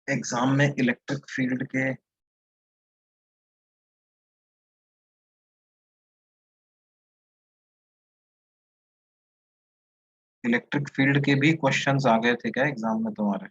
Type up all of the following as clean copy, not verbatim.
Exam में electric field के भी क्वेश्चंस आ गए थे क्या एग्जाम में तुम्हारे?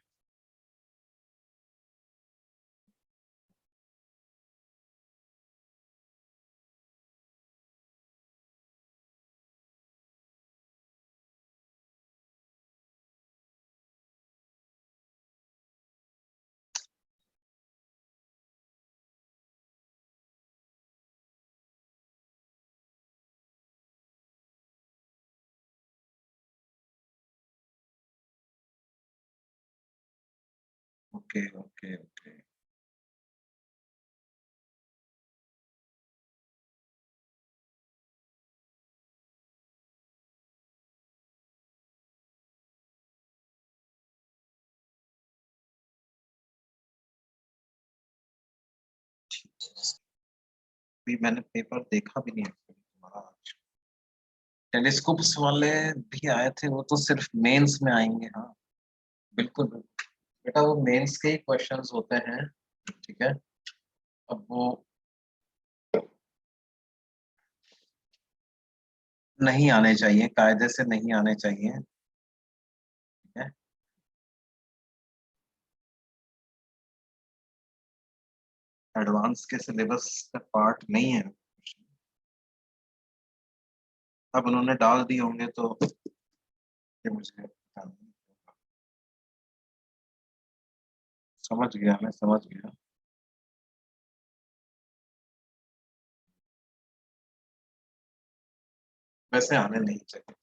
Okay okay okay. भी मैंने पेपर देखा भी नहीं है तुम्हारा आज। टेलीस्कोप्स वाले भी आए थे, वो तो सिर्फ मेंस में आएंगे। हाँ बिल्कुल बिल्कुल। बेटा वो मेंस के ही क्वेश्चंस होते हैं। ठीक है। अब वो नहीं आने चाहिए, कायदे से नहीं आने चाहिए। ठीक है। एडवांस के सिलेबस का पार्ट नहीं है। अब उन्होंने डाल दिए होंगे तो ये मुझे पता नहीं। समझ गया, मैं समझ गया। वैसे आने नहीं चाहिए।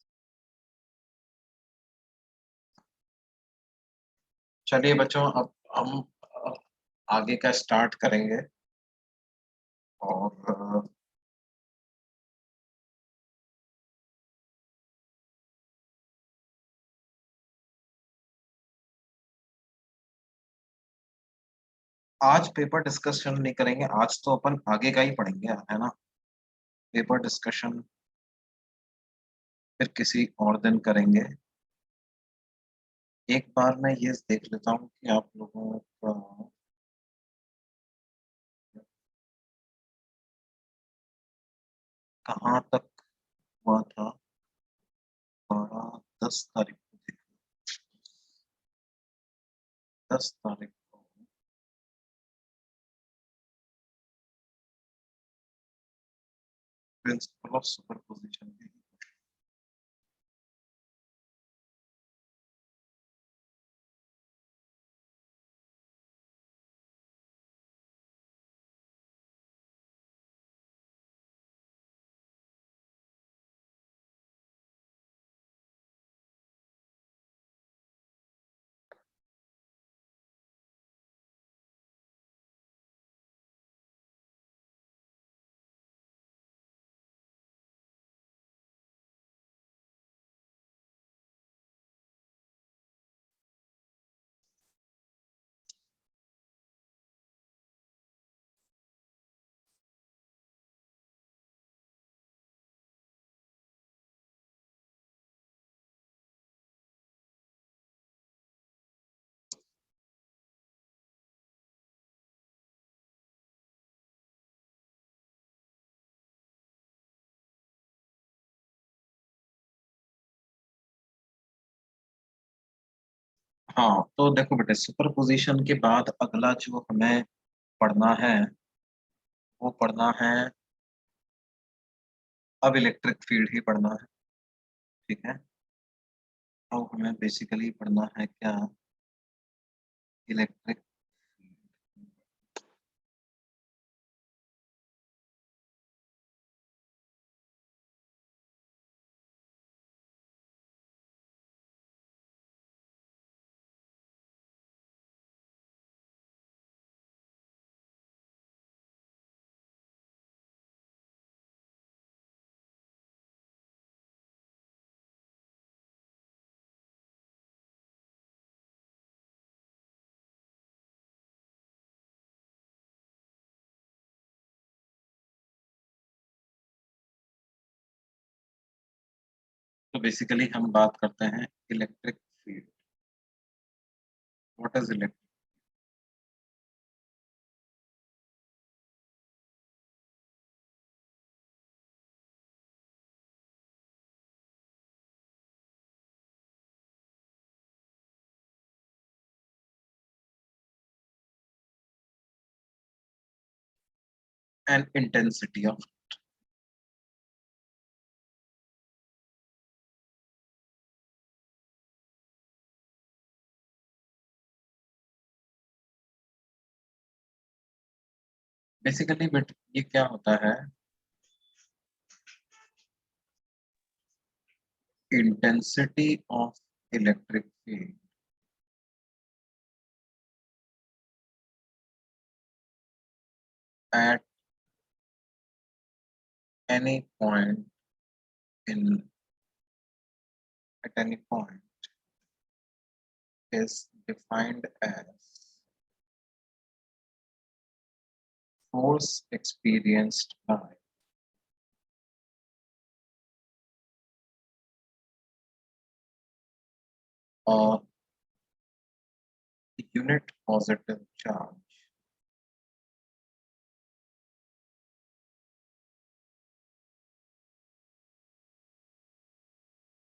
चलिए बच्चों, अब हम आगे का स्टार्ट करेंगे। और आज पेपर डिस्कशन नहीं करेंगे, आज तो अपन आगे का ही पढ़ेंगे, है ना। पेपर डिस्कशन फिर किसी और दिन करेंगे। एक बार मैं ये देख लेता हूँ कि आप लोगों का कहाँ तक हुआ था। 10 तारीख को 10 तारीख को प्रिंसिपल ऑफ सुपरपोजिशन। हाँ तो देखो बेटे, सुपरपोजिशन के बाद अगला जो हमें पढ़ना है वो पढ़ना है, अब इलेक्ट्रिक फील्ड ही पढ़ना है। ठीक है। अब हमें बेसिकली पढ़ना है क्या, इलेक्ट्रिक। तो बेसिकली हम बात करते हैं electric field. What is electric? and intensity of basically but ये क्या होता है intensity of electric field at any point in at any point is defined as force experienced by a unit positive charge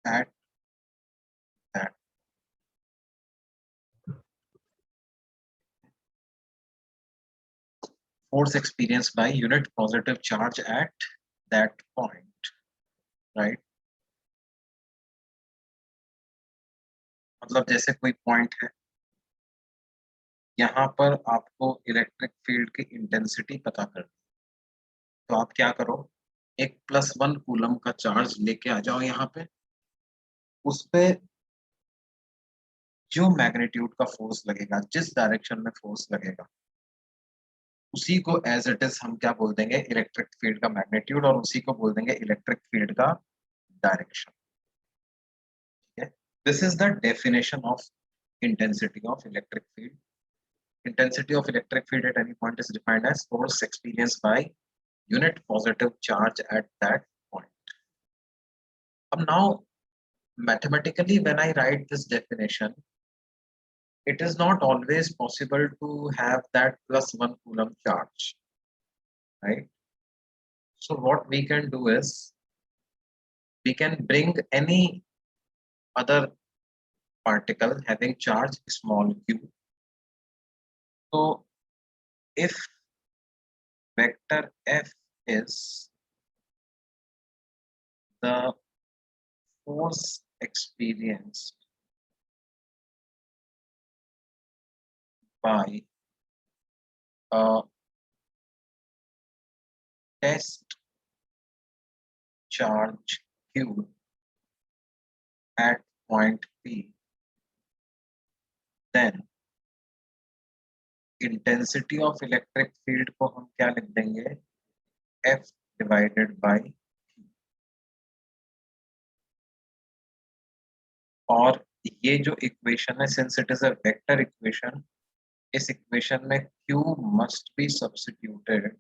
at that force experienced by unit positive charge at that point, right? मतलब जैसे कोई point है यहाँ पर आपको electric field की intensity पता करनी, तो आप क्या करो, एक +1 कूलम का चार्ज लेके आ जाओ यहाँ पे, उस पे जो मैग्नीट्यूड का फोर्स लगेगा, जिस डायरेक्शन में फोर्स लगेगा, उसी को एज इट इज हम क्या बोल देंगे, इलेक्ट्रिक फील्ड का मैग्नीट्यूड, और उसी को बोल देंगे इलेक्ट्रिक फील्ड का डायरेक्शन। ठीक है, this is the definition of intensity of electric field. Intensity of electric field at any point is defined as force experienced by unit positive charge at that point. Now, mathematically, when I write this definition, it is not always possible to have that +1 coulomb charge, right? So what we can do is we can bring any other particle having charge small q. So if vector F is the force experienced by a test charge q at point P, then intensity of electric field को हम क्या लिख देंगे, F divided by Q. और ये जो equation है, since it is a vector equation, इस इक्वेशन में Q must be substituted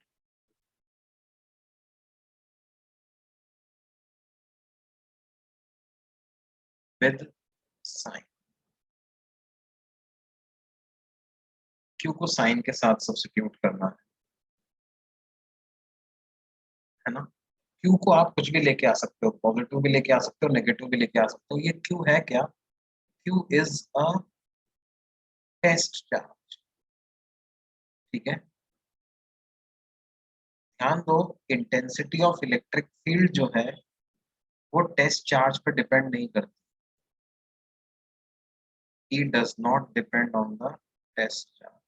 with sign. Q को साइन के साथ सब्स्टिट्यूट करना है ना। Q को आप कुछ भी लेके आ सकते हो, पॉजिटिव भी लेके आ सकते हो, नेगेटिव भी लेके आ सकते हो। ये Q है क्या, Q is a test charge. ठीक है, ध्यान दो, इंटेंसिटी ऑफ इलेक्ट्रिक फील्ड जो है वो टेस्ट चार्ज पर डिपेंड नहीं करती। It does not depend on the test charge.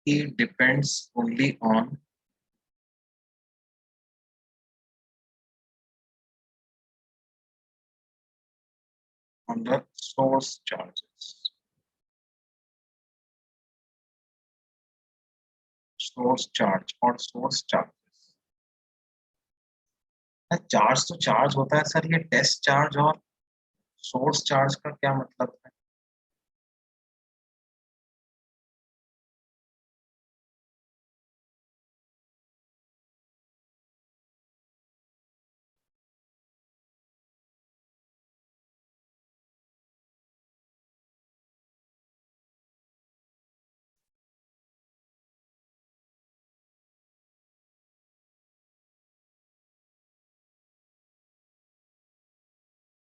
It depends only on the source charges. Source charge और source charges. चार्ज तो चार्ज होता है सर, ये टेस्ट चार्ज और सोर्स चार्ज का क्या मतलब है।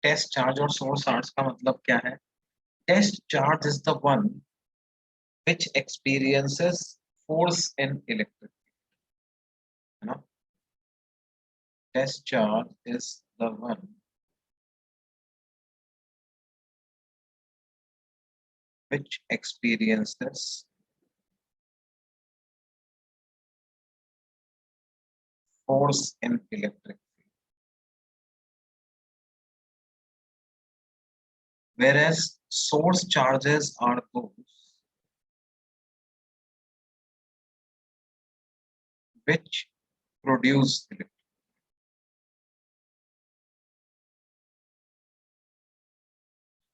टेस्ट चार्ज और सोर्स चार्ज का मतलब क्या है? Test charge is the one which experiences force in electric, है ना? Test charge is the one which experiences force in electric field, whereas source charges are those which produce electric.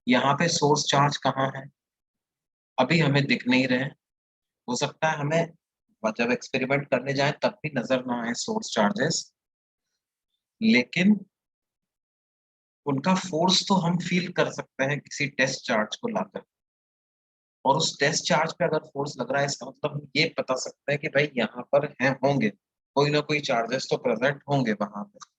यहाँ पे source charge कहाँ है? अभी हमें दिख नहीं रहे हैं। हो सकता है हमें जब एक्सपेरिमेंट करने जाए तब भी नजर ना आए सोर्स चार्जेस, लेकिन उनका फोर्स तो हम फील कर सकते हैं किसी टेस्ट चार्ज को लाकर। और उस टेस्ट चार्ज पे अगर फोर्स लग रहा है इसका मतलब हम ये बता सकते हैं कि भाई यहाँ पर है होंगे कोई ना कोई चार्जेस तो प्रेजेंट होंगे वहां पे।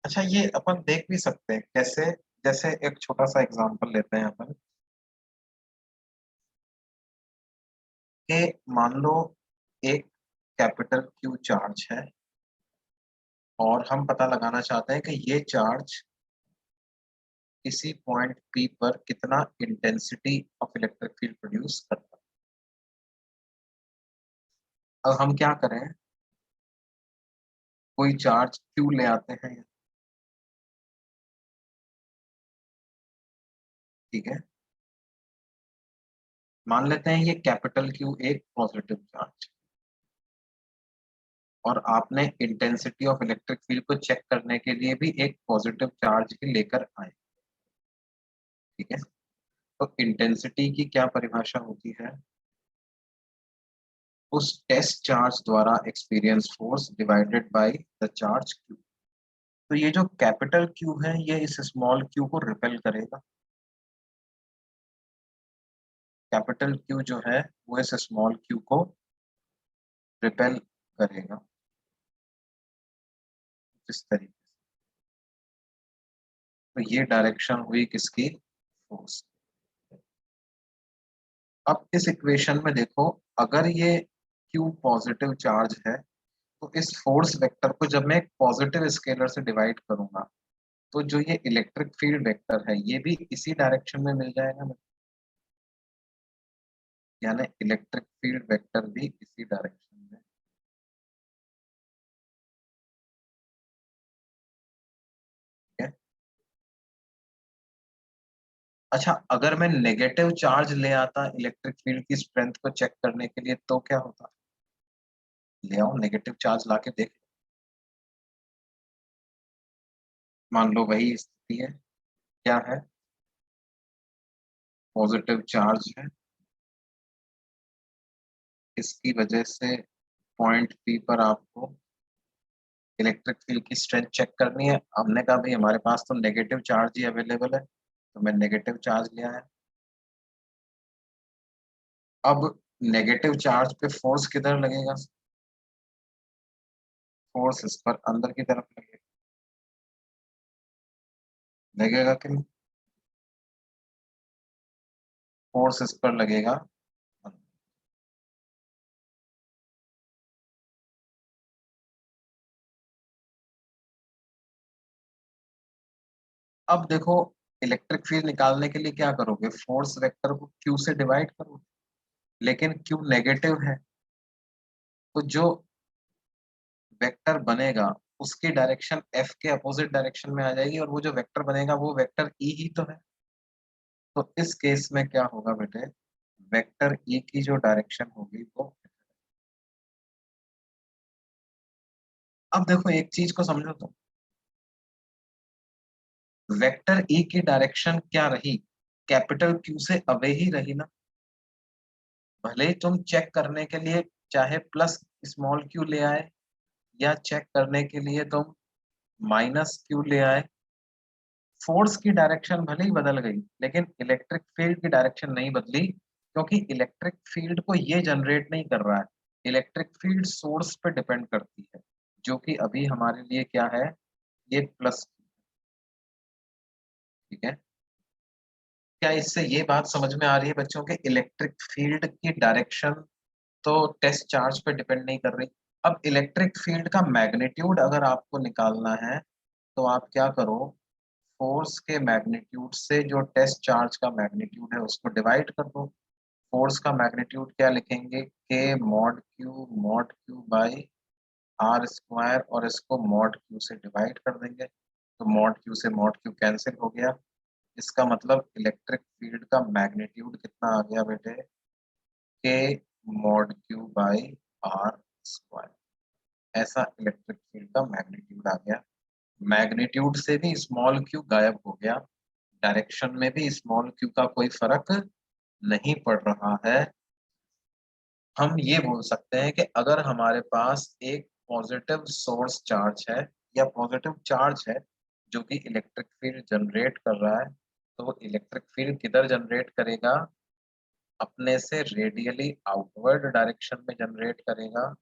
अच्छा, ये अपन देख भी सकते हैं कैसे? जैसे एक छोटा सा एग्जांपल लेते हैं अपन कि मान लो एक कैपिटल क्यू चार्ज है और हम पता लगाना चाहते हैं कि ये चार्ज किसी पॉइंट पी पर कितना intensity of electric field produce करता है। अब हम क्या करें, कोई चार्ज क्यू ले आते हैं, ठीक है? मान लेते हैं ये कैपिटल क्यू एक पॉजिटिव चार्ज, और आपने इंटेंसिटी ऑफ इलेक्ट्रिक फील्ड को चेक करने के लिए भी एक पॉजिटिव चार्ज ही लेकर आए, ठीक है? तो इंटेंसिटी की क्या परिभाषा होती है? उस टेस्ट चार्ज द्वारा experience force divided by the charge Q. तो ये जो कैपिटल क्यू है ये इस स्मॉल क्यू को रिपेल करेगा। कैपिटल क्यू जो है वो इस स्मॉल क्यू को रिपेल करेगा इस तरीके से। तो ये डायरेक्शन हुई किसकी? फोर्स। अब इस इक्वेशन में देखो, अगर ये Q पॉजिटिव चार्ज है तो इस फोर्स वेक्टर को जब मैं एक पॉजिटिव स्केलर से डिवाइड करूंगा तो जो ये इलेक्ट्रिक फील्ड वेक्टर है ये भी इसी डायरेक्शन में मिल जाएगा मुझे। यानी इलेक्ट्रिक फील्ड वेक्टर भी इसी डायरेक्शन में है। अच्छा, अगर मैं नेगेटिव चार्ज ले आता इलेक्ट्रिक फील्ड की स्ट्रेंथ को चेक करने के लिए तो क्या होता? ले आओ नेगेटिव चार्ज लाके देख। मान लो वही स्थिति है, क्या है? पॉजिटिव चार्ज है, इसकी वजह से पॉइंट पी पर आपको इलेक्ट्रिक फील्ड की स्ट्रेंथ चेक करनी है। हमने कहा भाई हमारे पास तो नेगेटिव चार्ज ही अवेलेबल है, तो मैं नेगेटिव चार्ज लिया है। अब नेगेटिव चार्ज पे फोर्स किधर लगेगा? फोर्स इस पर अंदर की तरफ लगेगा, लगेगा कि नहीं? फोर्स इस पर लगेगा। अब देखो, इलेक्ट्रिक फील्ड निकालने के लिए क्या करोगे? फोर्स वेक्टर को क्यू से डिवाइड करोगे, लेकिन क्यू नेगेटिव है तो जो वेक्टर बनेगा उसकी डायरेक्शन एफ के अपोजिट डायरेक्शन में आ जाएगी, और वो जो वेक्टर बनेगा वो वेक्टर ई ही तो है। तो इस केस में क्या होगा बेटे? वेक्टर ई की जो डायरेक्शन होगी वो, अब देखो एक चीज को समझो तो, वेक्टर ई की डायरेक्शन क्या रही? कैपिटल क्यू से अवे ही रही ना। भले ही तुम चेक करने के लिए चाहे प्लस स्मॉल क्यू ले आए, या चेक करने के लिए तुम माइनस क्यू ले आए, फोर्स की डायरेक्शन भले ही बदल गई लेकिन इलेक्ट्रिक फील्ड की डायरेक्शन नहीं बदली, क्योंकि इलेक्ट्रिक फील्ड को ये जनरेट नहीं कर रहा है, इलेक्ट्रिक फील्ड सोर्स पे डिपेंड करती है, जो कि अभी हमारे लिए क्या है, ये प्लस। ठीक है, क्या इससे ये बात समझ में आ रही है बच्चों के, इलेक्ट्रिक फील्ड की डायरेक्शन तो टेस्ट चार्ज पे डिपेंड नहीं कर रही। अब इलेक्ट्रिक फील्ड का मैग्नीट्यूड अगर आपको निकालना है तो आप क्या करो, फोर्स के मैग्नीट्यूड से जो टेस्ट चार्ज का मैग्नीट्यूड है उसको डिवाइड कर दो। फोर्स का मैग्नीट्यूड क्या लिखेंगे, K mod Q by R square, और इसको मॉड क्यू से डिवाइड कर देंगे तो मॉड क्यू कैंसिल हो गया। इसका मतलब इलेक्ट्रिक फील्ड का मैग्नीट्यूड कितना आ गया बेटे, K mod Q by R square. ऐसा इलेक्ट्रिक फील्ड का मैग्नीट्यूड आ गया। मैग्नीट्यूड से भी स्मॉल क्यू गायब हो गया, डायरेक्शन में भी स्मॉल क्यू का कोई फर्क नहीं पड़ रहा है। हम ये बोल सकते हैं कि अगर हमारे पास एक पॉजिटिव सोर्स चार्ज है या पॉजिटिव चार्ज है जो कि इलेक्ट्रिक फील्ड जनरेट कर रहा है, तो वो इलेक्ट्रिक फील्ड किधर जनरेट करेगा, अपने से रेडियली आउटवर्ड डायरेक्शन में जनरेट करेगा।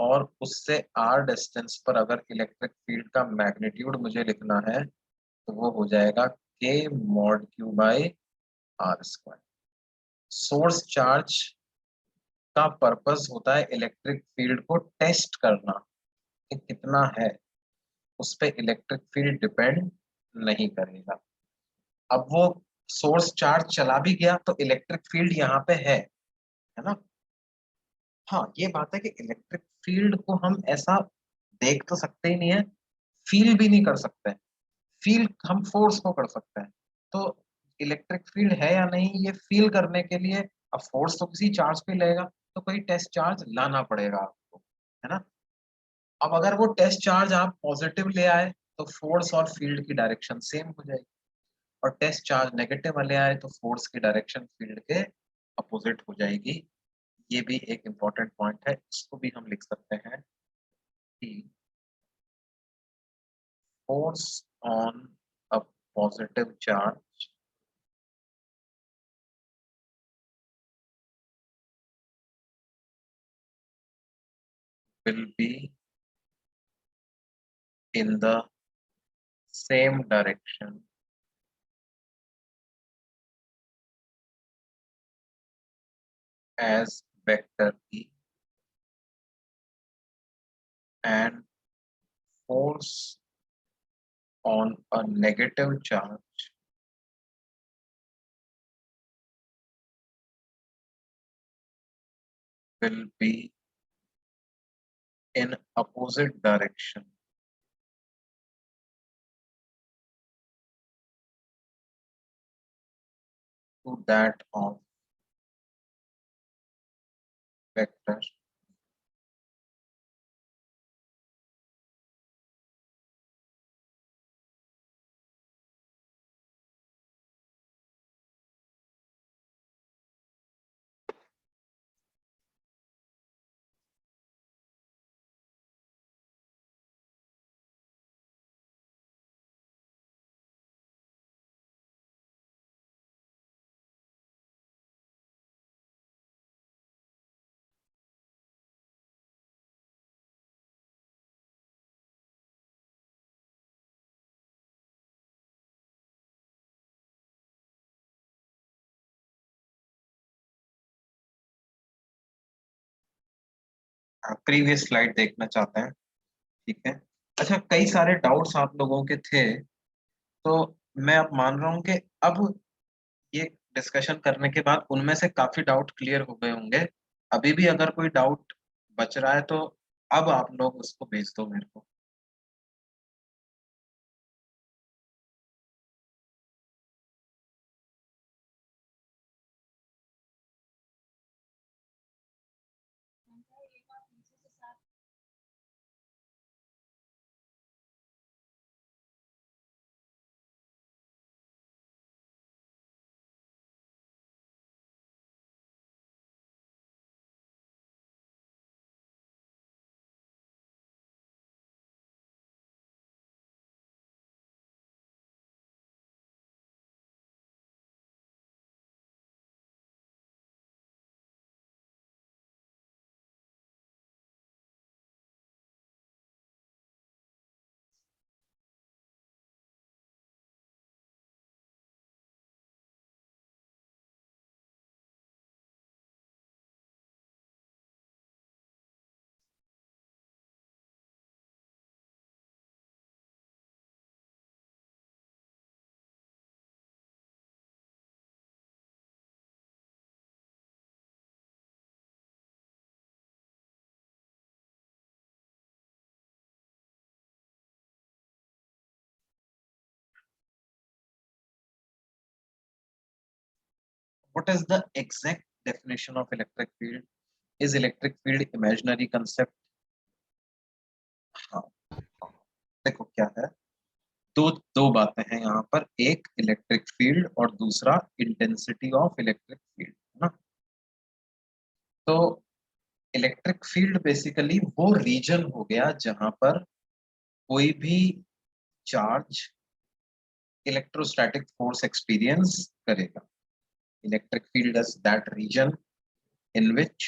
और उससे आर डिस्टेंस पर अगर इलेक्ट्रिक फील्ड का मैग्नीट्यूड मुझे लिखना है तो वो हो जाएगा K mod Q by R square. Source charge का पर्पस होता है इलेक्ट्रिक फील्ड को टेस्ट करना कि कितना है, उस पे इलेक्ट्रिक फील्ड डिपेंड नहीं करेगा। अब वो सोर्स चार्ज चला भी गया तो इलेक्ट्रिक फील्ड यहाँ पे है ना। हाँ, ये बात है कि इलेक्ट्रिक फील्ड को हम ऐसा देख तो सकते ही नहीं है, फील भी नहीं कर सकते। फील हम फोर्स को कर सकते हैं, तो इलेक्ट्रिक फील्ड है या नहीं ये फील करने के लिए अब फोर्स तो किसी चार्ज पे लगेगा, तो कोई टेस्ट चार्ज लाना पड़ेगा आपको, है ना। अब अगर वो टेस्ट चार्ज आप पॉजिटिव ले आए तो फोर्स और फील्ड की डायरेक्शन सेम हो जाएगी, और टेस्ट चार्ज नेगेटिव ले आए तो फोर्स की डायरेक्शन फील्ड के अपोजिट हो जाएगी। ये भी एक इम्पॉर्टेंट पॉइंट है, इसको भी हम लिख सकते हैं कि force on a positive charge will be in the same direction as vector E, and force on a negative charge will be in opposite direction to that of vector। Previous slide देखना चाहते हैं, ठीक है। अच्छा, कई सारे doubts आप लोगों के थे, तो मैं अब मान रहा हूँ कि अब ये डिस्कशन करने के बाद उनमें से काफी डाउट क्लियर हो गए होंगे। अभी भी अगर कोई डाउट बच रहा है तो अब आप लोग उसको भेज दो मेरे को। What is the exact definition of electric field? Is electric field imaginary concept? हाँ, देखो क्या है, दो दो बातें हैं यहाँ पर, एक इलेक्ट्रिक फील्ड और दूसरा इंटेंसिटी ऑफ इलेक्ट्रिक फील्ड, है ना। तो इलेक्ट्रिक फील्ड बेसिकली वो रीजन हो गया जहां पर कोई भी चार्ज इलेक्ट्रोस्टैटिक फोर्स एक्सपीरियंस करेगा। Electric field is that region in which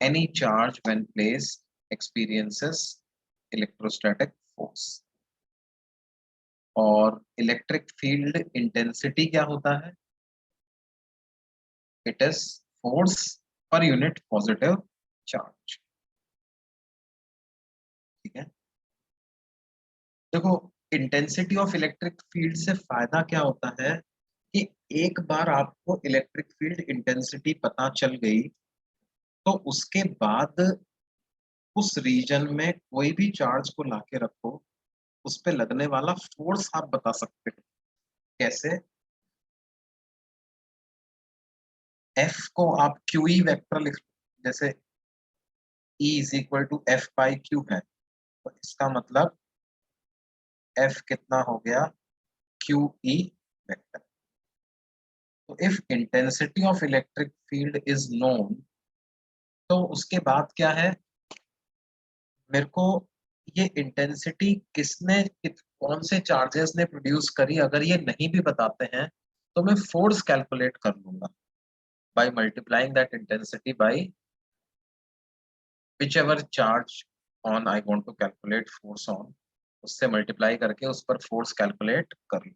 any charge when placed experiences electrostatic force। और इलेक्ट्रिक फील्ड इंटेंसिटी क्या होता है? It is force per unit positive charge. ठीक है, देखो इंटेंसिटी ऑफ इलेक्ट्रिक फील्ड से फायदा क्या होता है कि एक बार आपको इलेक्ट्रिक फील्ड इंटेंसिटी पता चल गई तो उसके बाद उस रीजन में कोई भी चार्ज को लाके रखो, उस पे लगने वाला फोर्स आप बता सकते हो। कैसे? एफ को आप क्यू ई वेक्टर लिख, जैसे E is equal to F by Q है, तो इसका मतलब एफ कितना हो गया? Q E vector. तो if intensity of electric field is known, तो उसके बाद क्या है, मेरे को ये इंटेंसिटी कौन से चार्जेस ने प्रोड्यूस करी, अगर ये नहीं भी बताते हैं तो मैं फोर्स कैलकुलेट कर लूंगा by multiplying that intensity bye whichever charge on I want to calculate force on, उससे मल्टीप्लाई करके उस पर फोर्स कैलकुलेट कर लूं।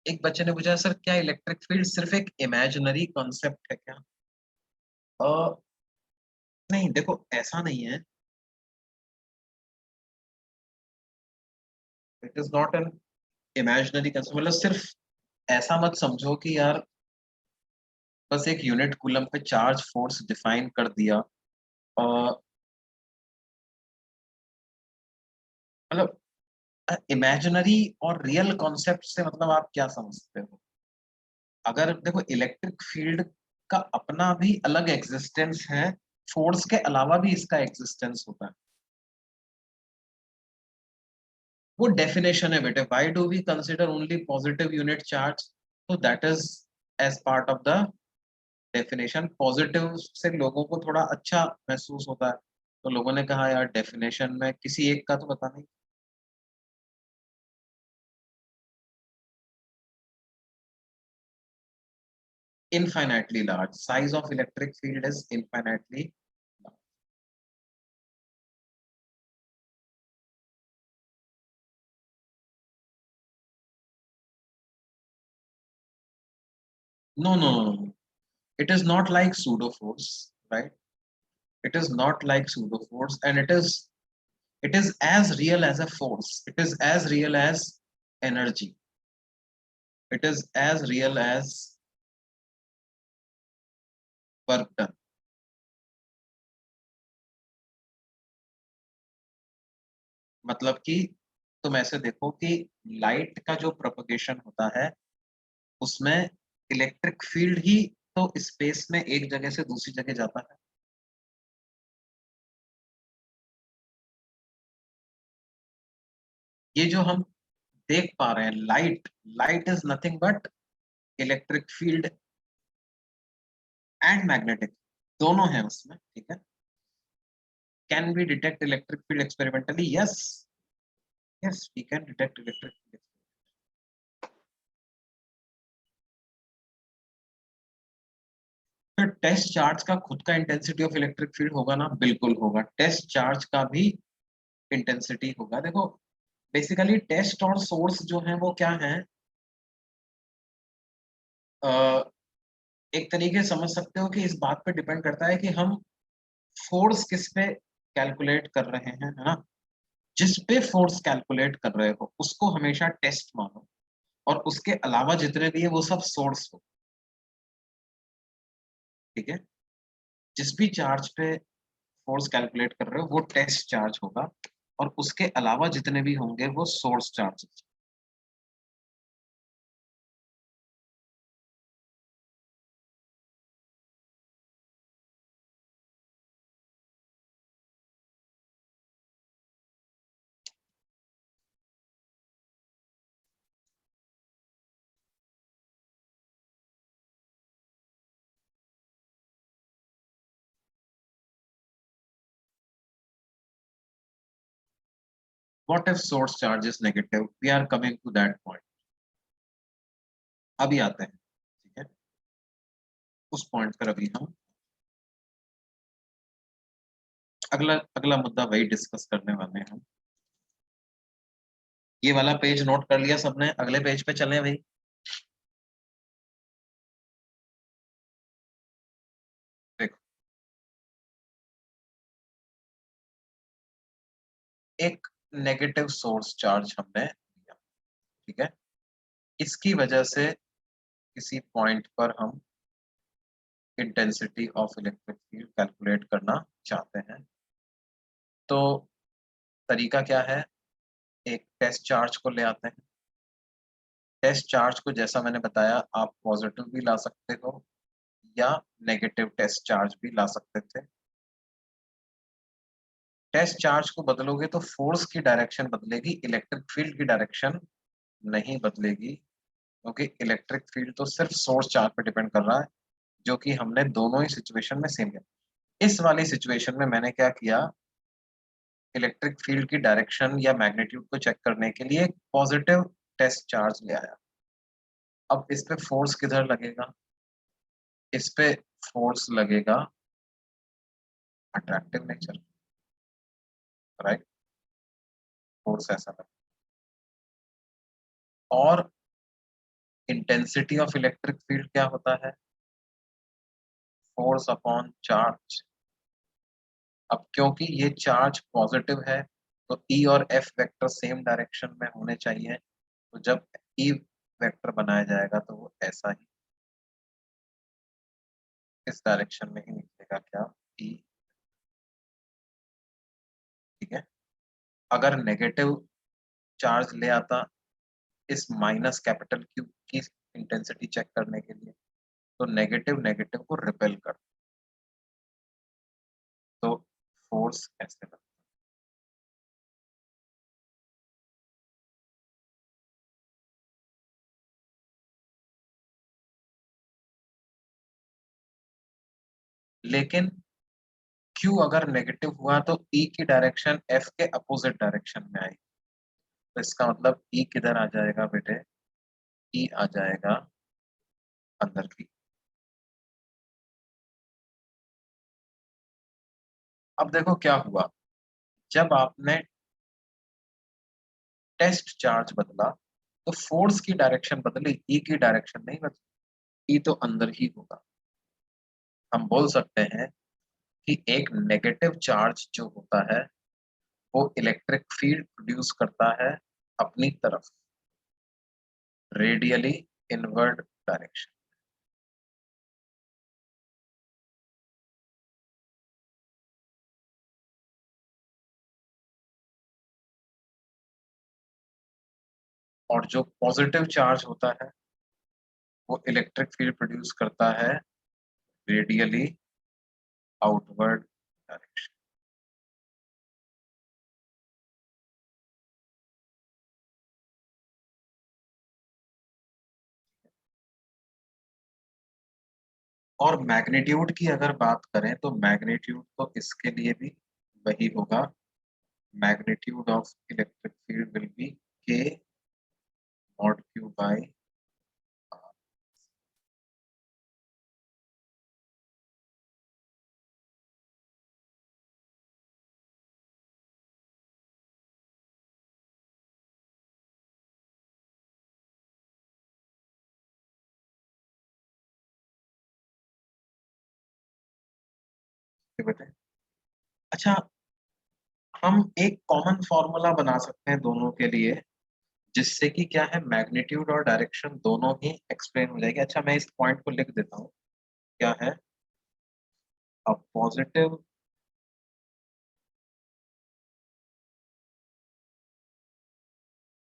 एक बच्चे ने पूछा सर क्या इलेक्ट्रिक फील्ड सिर्फ एक इमेजिनरी कॉन्सेप्ट है क्या? अ, नहीं, देखो ऐसा नहीं है। It is not an imaginary concept, मतलब सिर्फ ऐसा मत समझो कि यार बस एक यूनिट कूलम पे चार्ज फोर्स डिफाइन कर दिया। मतलब इमेजिनरी और रियल कॉन्सेप्ट से मतलब आप क्या समझते हो? अगर देखो इलेक्ट्रिक फील्ड का अपना भी अलग एग्जिस्टेंस है, फोर्स के अलावा भी इसका एग्जिस्टेंस होता है। वो डेफिनेशन है बेटे, why do we consider only positive unit charge? तो that is as part of the definition. Positive से लोगों को थोड़ा अच्छा महसूस होता है, तो लोगों ने कहा यार डेफिनेशन में किसी एक का तो पता नहीं। Infinitely large size of electric field is infinitely large. No, no, no, no. It is not like pseudo force, right? It is not like pseudo force, and it is as real as a force. It is as real as energy. It is as real as work done. मतलब कि तुम ऐसे देखो कि light का जो propagation होता है उसमें इलेक्ट्रिक फील्ड ही तो स्पेस में एक जगह से दूसरी जगह जाता है। ये जो हम देख पा रहे हैं light, light is nothing but electric field and magnetic, दोनों है उसमें। ठीक है, can we detect electric field experimentally? Yes, yes we can detect electric field. तो टेस्ट चार्ज का खुद का इंटेंसिटी ऑफ इलेक्ट्रिक फील्ड होगा ना? बिल्कुल होगा। टेस्ट चार्ज का भी इंटेंसिटी होगा। देखो बेसिकली टेस्ट और सोर्स जो है वो क्या है, एक तरीके से समझ सकते हो कि इस बात पे डिपेंड करता है कि हम फोर्स किस पे कैलकुलेट कर रहे हैं, है ना। जिस पे फोर्स कैलकुलेट कर रहे हो उसको हमेशा टेस्ट मानो, और उसके अलावा जितने भी है वो सब सोर्स हो। ठीक है, जिस भी चार्ज पे फोर्स कैलकुलेट कर रहे हो वो टेस्ट चार्ज होगा, और उसके अलावा जितने भी होंगे वो source charge. What if source charge is negative? We are coming to that point. अभी आते हैं, ठीक है, उस पॉइंट पर अभी हम अगला अगला मुद्दा वही डिस्कस करने वाले हैं हम। ये वाला पेज नोट कर लिया सबने? अगले पेज पे चलें भाई। देखो, एक नेगेटिव सोर्स चार्ज हमने लिया, ठीक है, इसकी वजह से किसी पॉइंट पर हम intensity of electric field calculate करना चाहते हैं। तो तरीका क्या है? एक टेस्ट चार्ज को ले आते हैं। टेस्ट चार्ज को जैसा मैंने बताया, आप पॉजिटिव भी ला सकते हो या नेगेटिव टेस्ट चार्ज भी ला सकते थे। टेस्ट चार्ज को बदलोगे तो फोर्स की डायरेक्शन बदलेगी, इलेक्ट्रिक फील्ड की डायरेक्शन नहीं बदलेगी, क्योंकि इलेक्ट्रिक फील्ड तो सिर्फ सोर्स चार्ज पर डिपेंड कर रहा है, जो कि हमने दोनों ही सिचुएशन में सेम किया। इस वाली सिचुएशन में मैंने क्या किया, इलेक्ट्रिक फील्ड की डायरेक्शन या मैग्नीट्यूड को चेक करने के लिए एक पॉजिटिव टेस्ट चार्ज ले आया। अब इस पे फोर्स किधर लगेगा? इस पे फोर्स लगेगा अट्रैक्टिव नेचर, राइट? फोर्स ऐसा लगेगा। और इंटेंसिटी ऑफ इलेक्ट्रिक फील्ड क्या होता है? Force upon charge. अब क्योंकि ये चार्ज पॉजिटिव है, तो ई और एफ वेक्टर सेम डायरेक्शन में होने चाहिए, तो जब ई वेक्टर बनाया जाएगा तो वो ऐसा ही इस डायरेक्शन में ही निकलेगा, क्या? ई, ठीक है। अगर नेगेटिव चार्ज ले आता इस माइनस कैपिटल क्यू की इंटेंसिटी चेक करने के लिए, तो नेगेटिव नेगेटिव को रिपेल कर, तो फोर्स ऐसे लगता है। लेकिन क्यू अगर नेगेटिव हुआ तो ई की डायरेक्शन एफ के अपोजिट डायरेक्शन में आएगी, तो इसका मतलब ई किधर आ जाएगा बेटे? ई आ जाएगा अंदर की। अब देखो क्या हुआ, जब आपने टेस्ट चार्ज बदला तो फोर्स की डायरेक्शन बदली, ई की डायरेक्शन नहीं बदली, ई तो अंदर ही होगा। हम बोल सकते हैं कि एक नेगेटिव चार्ज जो होता है वो इलेक्ट्रिक फील्ड प्रोड्यूस करता है अपनी तरफ, रेडियली इनवर्ड डायरेक्शन। और जो पॉजिटिव चार्ज होता है वो इलेक्ट्रिक फील्ड प्रोड्यूस करता है रेडियली आउटवर्ड डायरेक्शन। और मैग्नीट्यूड की अगर बात करें तो मैग्नीट्यूड तो इसके लिए भी वही होगा, magnitude of electric field will be के मॉड क्यू बाई आर। बेटे, अच्छा, हम एक कॉमन फॉर्मूला बना सकते हैं दोनों के लिए, जिससे कि क्या है, मैग्नीट्यूड और डायरेक्शन दोनों ही एक्सप्लेन हो जाएगी। अच्छा, मैं इस पॉइंट को लिख देता हूँ, क्या है, a positive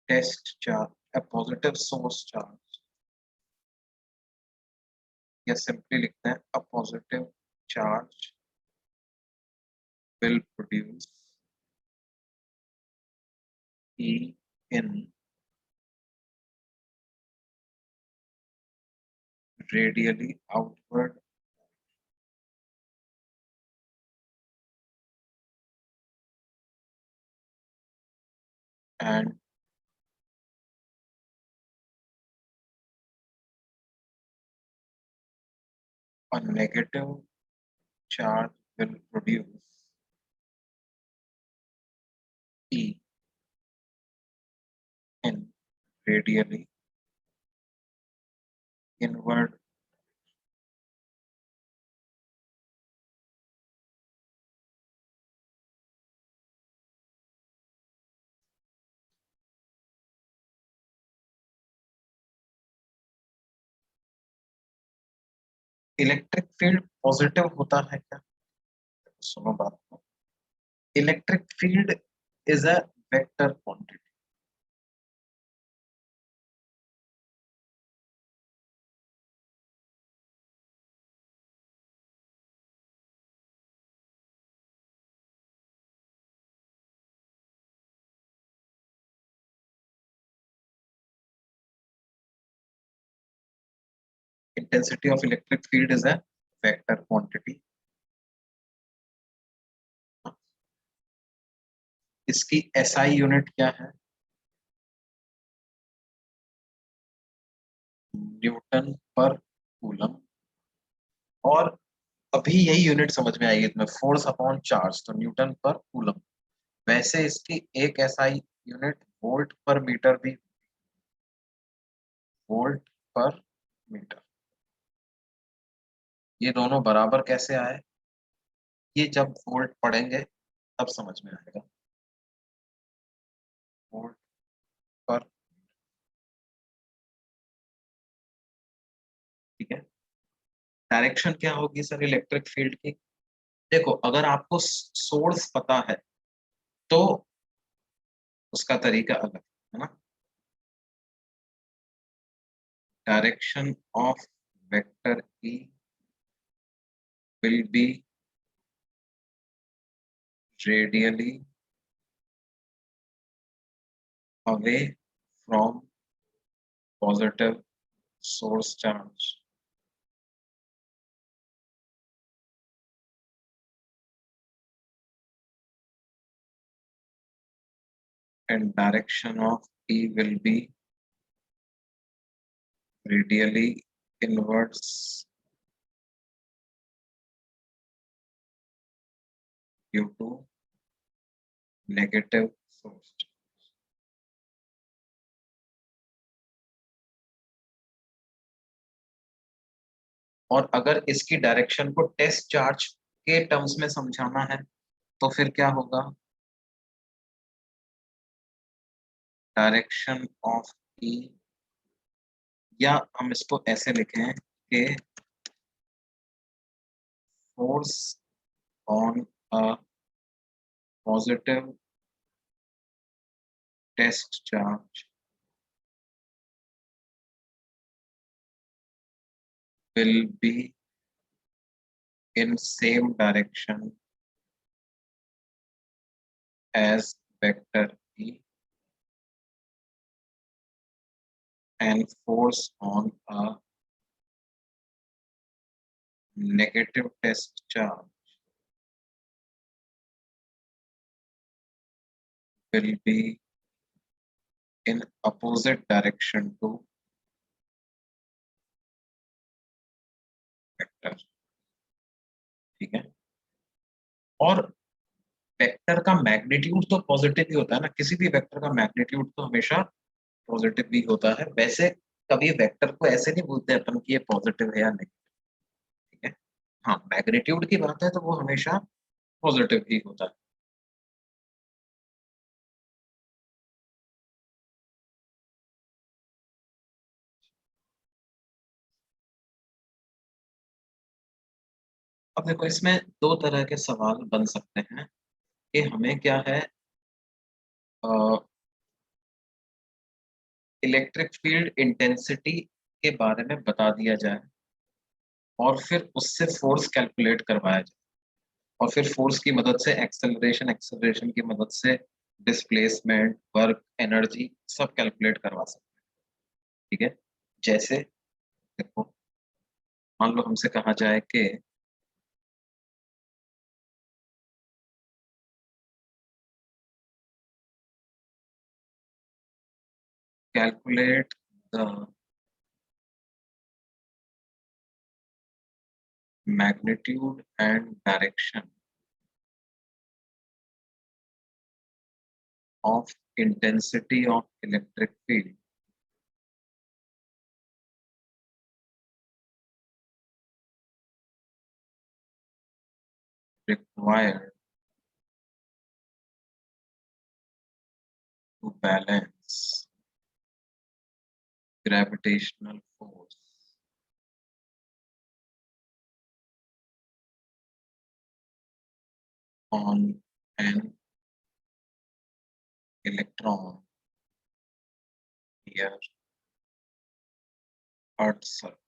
test charge, a positive source charge, या सिंपली लिखते हैं a positive charge will produce E in radially outward and a negative charge will produce E in radially inward electric field positive होता है क्या? सुनो बात को, electric field is a vector quantity. Intensity of electric field is a vector quantity. इसकी SI unit क्या है? Newton पर कूलम। और अभी यही यूनिट समझ में आएगी तुम्हें, फोर्स अपॉन चार्ज, तो न्यूटन पर कूलम। वैसे इसकी एक एसआई यूनिट वोल्ट पर मीटर भी, वोल्ट पर मीटर। ये दोनों बराबर कैसे आए? ये जब वोल्ट पढ़ेंगे तब समझ में आएगा। वोल्ट पर, ठीक है। डायरेक्शन क्या होगी सर इलेक्ट्रिक फील्ड की? देखो, अगर आपको सोर्स पता है तो उसका तरीका अलग है ना। Direction of vector E will be radially away from positive source charge. And direction of P will be radially inwards due to negative source charge. और अगर इसकी डायरेक्शन को टेस्ट चार्ज के टर्म्स में समझाना है तो फिर क्या होगा? डायरेक्शन ऑफ ई, या हम इसको ऐसे लिखें कि force on a positive test charge will be in same direction as vector E, and force on a negative test charge will be in opposite direction to vector। ठीक है। और वेक्टर का मैग्नीट्यूड तो पॉजिटिव ही होता है ना, किसी भी वेक्टर का मैग्नीट्यूड तो हमेशा पॉजिटिव भी होता है। वैसे कभी वेक्टर को ऐसे नहीं बोलते अपन कि ये पॉजिटिव है या नेगेटिव। ठीक है। हाँ, मैग्नीट्यूड की बात है तो वो हमेशा पॉजिटिव ही होता है। अब देखो, इसमें दो तरह के सवाल बन सकते हैं कि हमें क्या है, इलेक्ट्रिक फील्ड इंटेंसिटी के बारे में बता दिया जाए और फिर उससे फोर्स कैलकुलेट करवाया जाए, और फिर फोर्स की मदद से एक्सेलरेशन, एक्सेलरेशन की मदद से डिस्प्लेसमेंट, वर्क, एनर्जी सब कैलकुलेट करवा सकते हैं। ठीक है। जैसे देखो, मान लो हमसे कहा जाए कि calculate the magnitude and direction of intensity of electric field required to balance gravitational force on an electron near Earth's surface.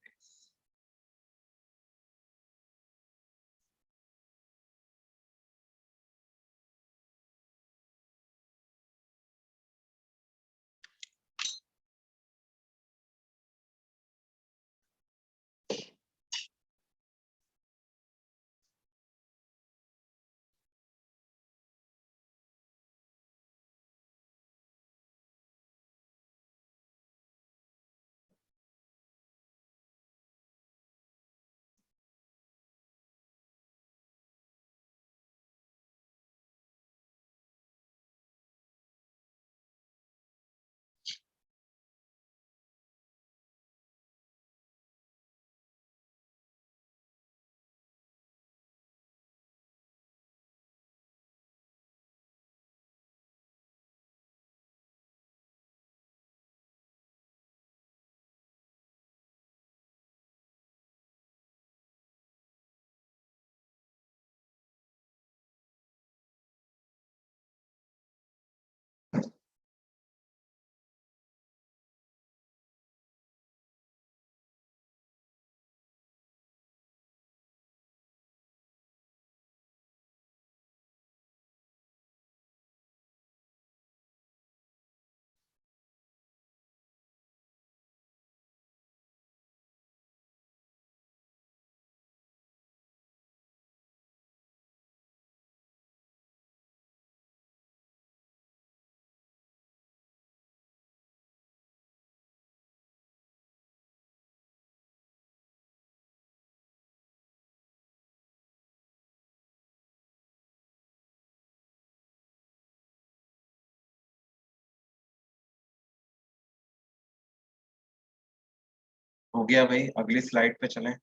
हो गया भाई, अगली स्लाइड पे चलें।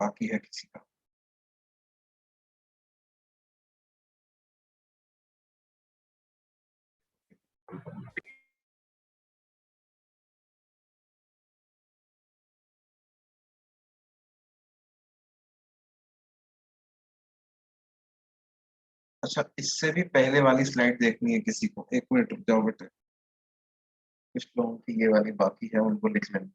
बाकी है किसी का? अच्छा, इससे भी पहले वाली स्लाइड देखनी है किसी को? एक मिनट रुक जाओ बेटे, कुछ लोगों की ये वाली बाकी है, उनको लिख लेना।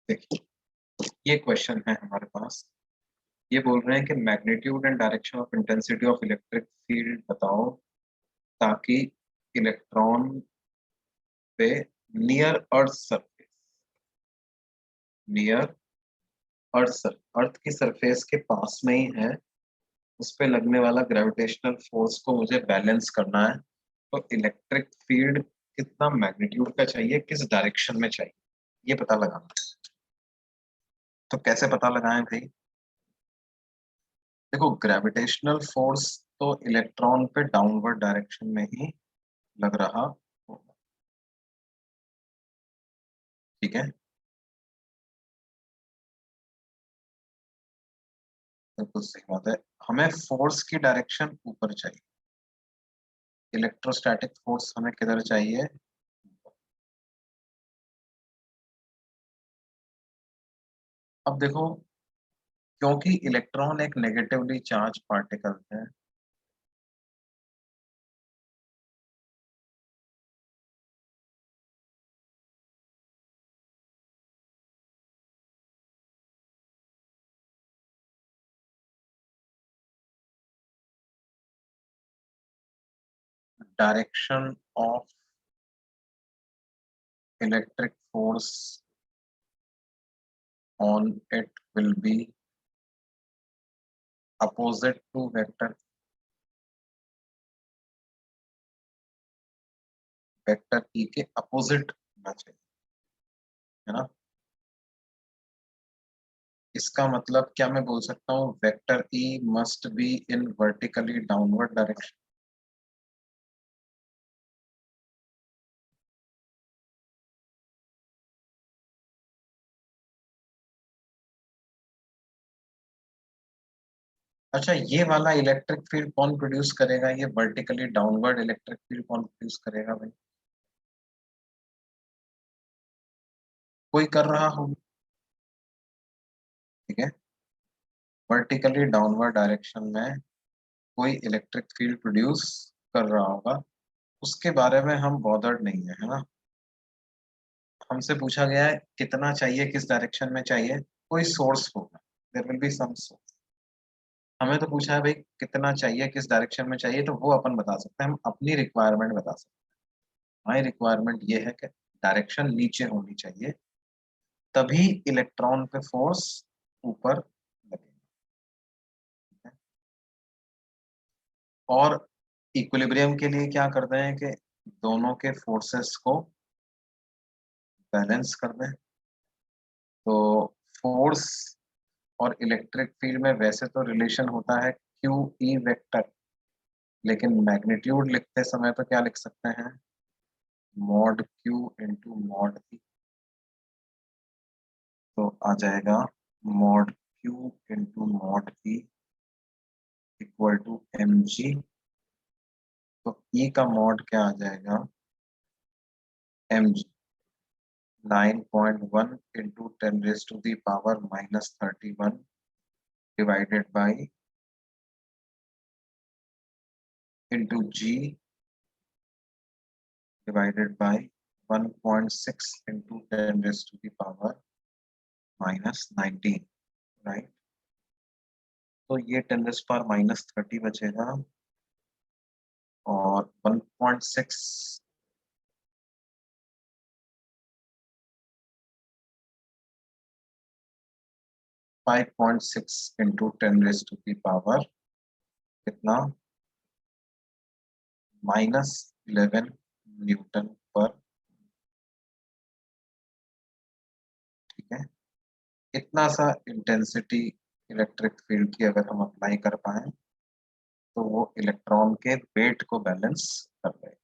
देखिए, ये क्वेश्चन है हमारे पास। ये बोल रहे हैं कि magnitude and direction of intensity of electric field बताओ ताकि इलेक्ट्रॉन पे नियर अर्थ सरफेस, नियर अर्थ की सरफेस के पास में ही है, उस पे लगने वाला ग्रेविटेशनल फोर्स को मुझे बैलेंस करना है। तो इलेक्ट्रिक फील्ड कितना मैग्नीट्यूड का चाहिए, किस डायरेक्शन में चाहिए, ये पता लगाना है। तो कैसे पता लगाएं भाई? देखो, ग्रेविटेशनल फोर्स तो इलेक्ट्रॉन पे डाउनवर्ड डायरेक्शन में ही लग रहा होगा, ठीक है? बिल्कुल सही बात है। हमें फोर्स की डायरेक्शन ऊपर चाहिए, इलेक्ट्रोस्टैटिक फोर्स हमें किधर चाहिए? अब देखो, क्योंकि इलेक्ट्रॉन एक नेगेटिवली चार्ज पार्टिकल है, direction of electric force on it will be opposite to vector, vector E के अपोजिट होना चाहिए, है ना। इसका मतलब क्या मैं बोल सकता हूँ, vector E must be in vertically downward direction. अच्छा, ये वाला इलेक्ट्रिक फील्ड कौन प्रोड्यूस करेगा? ये वर्टिकली डाउनवर्ड इलेक्ट्रिक फील्ड कौन प्रोड्यूस करेगा भाई? कोई कर रहा हो, ठीक है। वर्टिकली डाउनवर्ड डायरेक्शन में कोई इलेक्ट्रिक फील्ड प्रोड्यूस कर रहा होगा, उसके बारे में हम बॉदर्ड नहीं है, है ना। हमसे पूछा गया है कितना चाहिए, किस डायरेक्शन में चाहिए, कोई सोर्स होगा, there will be some source. हमें तो पूछा है भाई कितना चाहिए, किस डायरेक्शन में चाहिए, तो वो अपन बता सकते हैं, हम अपनी रिक्वायरमेंट बता सकते हैं। हमारी रिक्वायरमेंट ये है कि डायरेक्शन नीचे होनी चाहिए, तभी इलेक्ट्रॉन पे फोर्स ऊपर लगेगा। और इक्विलिब्रियम के लिए क्या करते हैं कि दोनों के फोर्सेस को बैलेंस कर दें। तो फोर्स और इलेक्ट्रिक फील्ड में वैसे तो रिलेशन होता है क्यू ई वेक्टर, लेकिन मैग्नीट्यूड लिखते समय तो क्या लिख सकते हैं, mod Q into mod E. तो आ जाएगा mod Q into mod E equal to M G. तो ई का मॉड क्या आ जाएगा, M G 9.1 into 10⁻⁻31 divided by into G divided by 1.6 into 10⁻⁻19, right. तो ये 10⁻⁻30 बचेगा, और 1.6 5.6 इंटू 10⁻⁻ कितना, -11 न्यूटन पर, ठीक है। इतना सा इंटेंसिटी इलेक्ट्रिक फील्ड की अगर हम अप्लाई कर पाए, तो वो इलेक्ट्रॉन के वेट को बैलेंस कर देगा।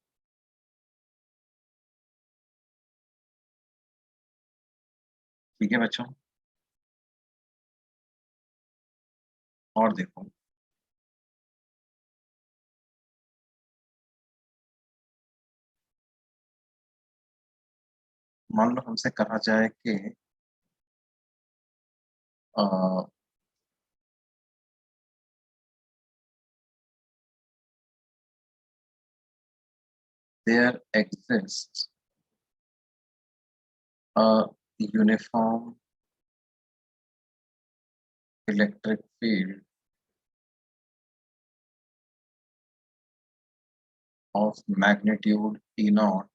ठीक है बच्चों, और देखो, मान लो हमसे कहा जाए कि there exist a uniform electric field of magnitude E naught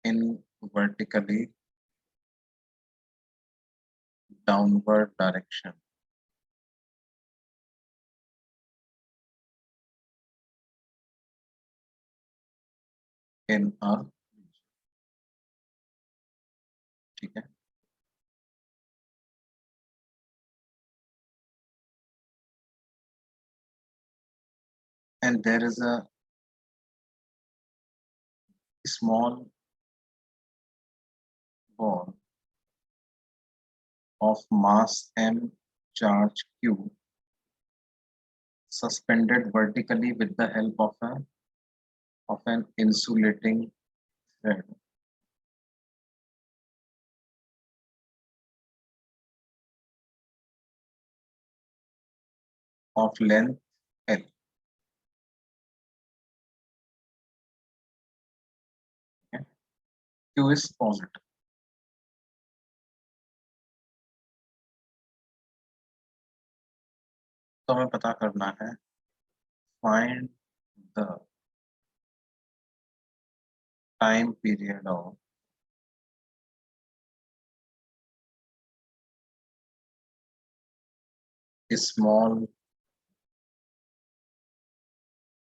in vertically downward direction in a, ठीक है। And there is a small ball of mass m, charge q, suspended vertically with the help of an insulating thread of length L. Okay? Q is positive. तो हमें पता करना है find the time period of small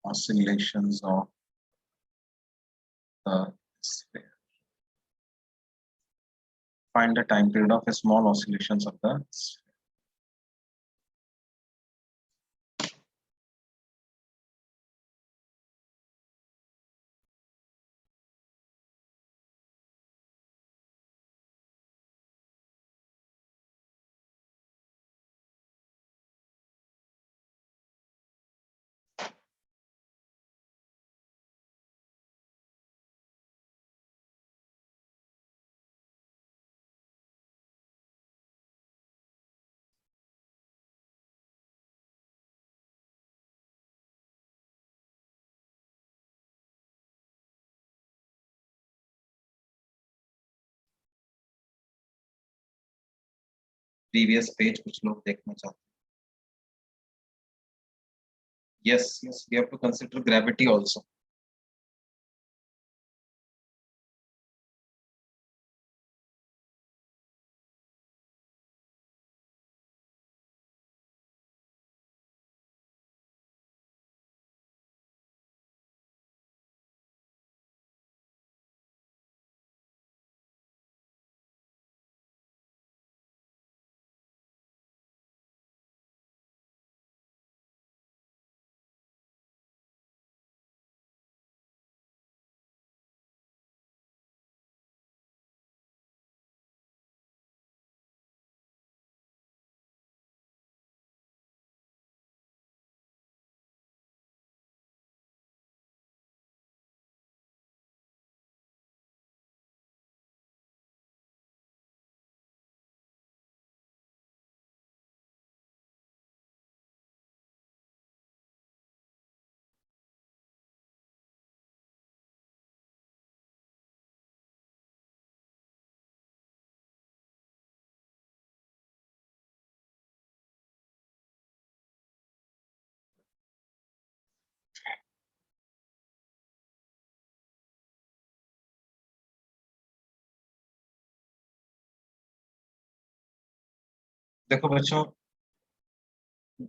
oscillations of the sphere. Find the time period of small oscillations of the sphere. Previous page कुछ लोग देखना चाहते हैं. Yes, we have to consider gravity also. देखो बच्चों,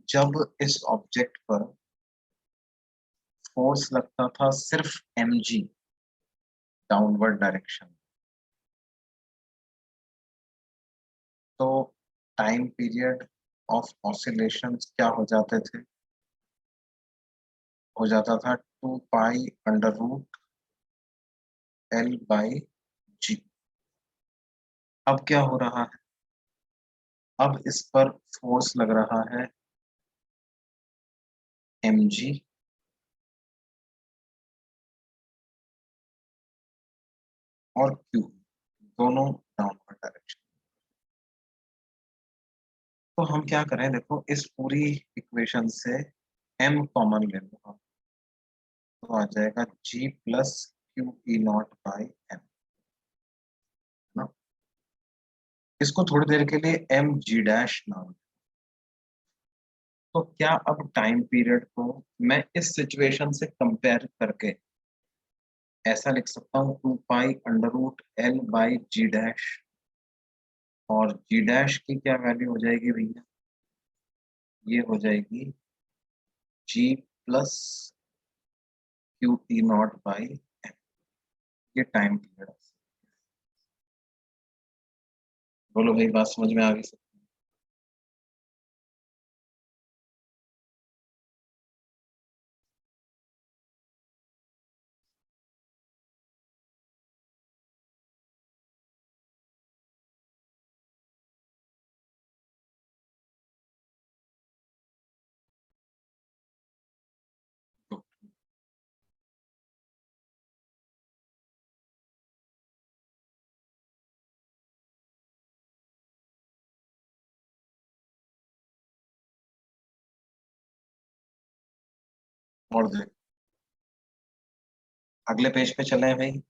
जब इस ऑब्जेक्ट पर फोर्स लगता था सिर्फ mg डाउनवर्ड डायरेक्शन, तो टाइम पीरियड ऑफ ऑसिलेशंस क्या हो जाते थे? हो जाता था 2 pi under root L by G. अब क्या हो रहा है? अब इस पर फोर्स लग रहा है mg और q, दोनों डाउनवर्ड डायरेक्शन. तो हम क्या करें, देखो इस पूरी इक्वेशन से m कॉमन ले लो, तो आ जाएगा g plus Q E naught by M ना. इसको थोड़ी देर के लिए एम जी डैश नाम. तो क्या अब टाइम पीरियड को मैं इस सिचुएशन से कंपेयर करके ऐसा लिख सकता हूँ 2 pi under root L by G dash, और जी डैश की क्या वैल्यू हो जाएगी भैया? ये हो जाएगी G plus Q E naught by M. ये टाइम पीरियड. बोलो भाई, बात समझ में आ गई? और देख, अगले पेज पे चले हैं भाई।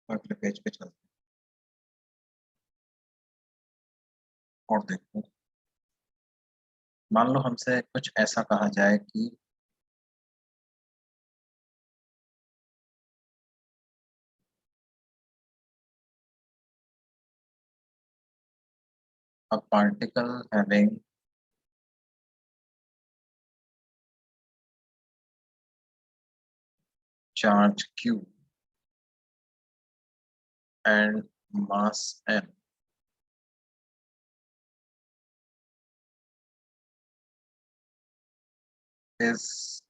अगले पेज पे चलते हैं और देखते हैं। मान लो हमसे कुछ ऐसा कहा जाए कि a particle having charge q and mass m is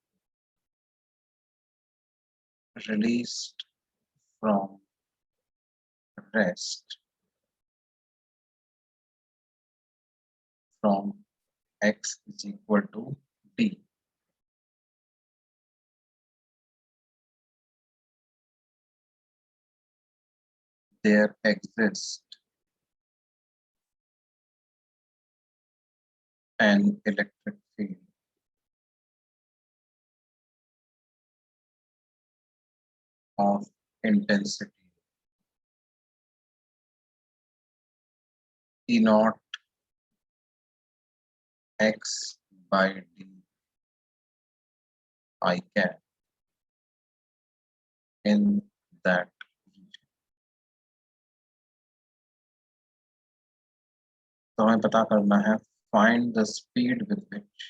released from rest from x is equal to d. There exists an electric field of intensity E naught x by d I cap in that region. तो हमें पता करना है find the speed with which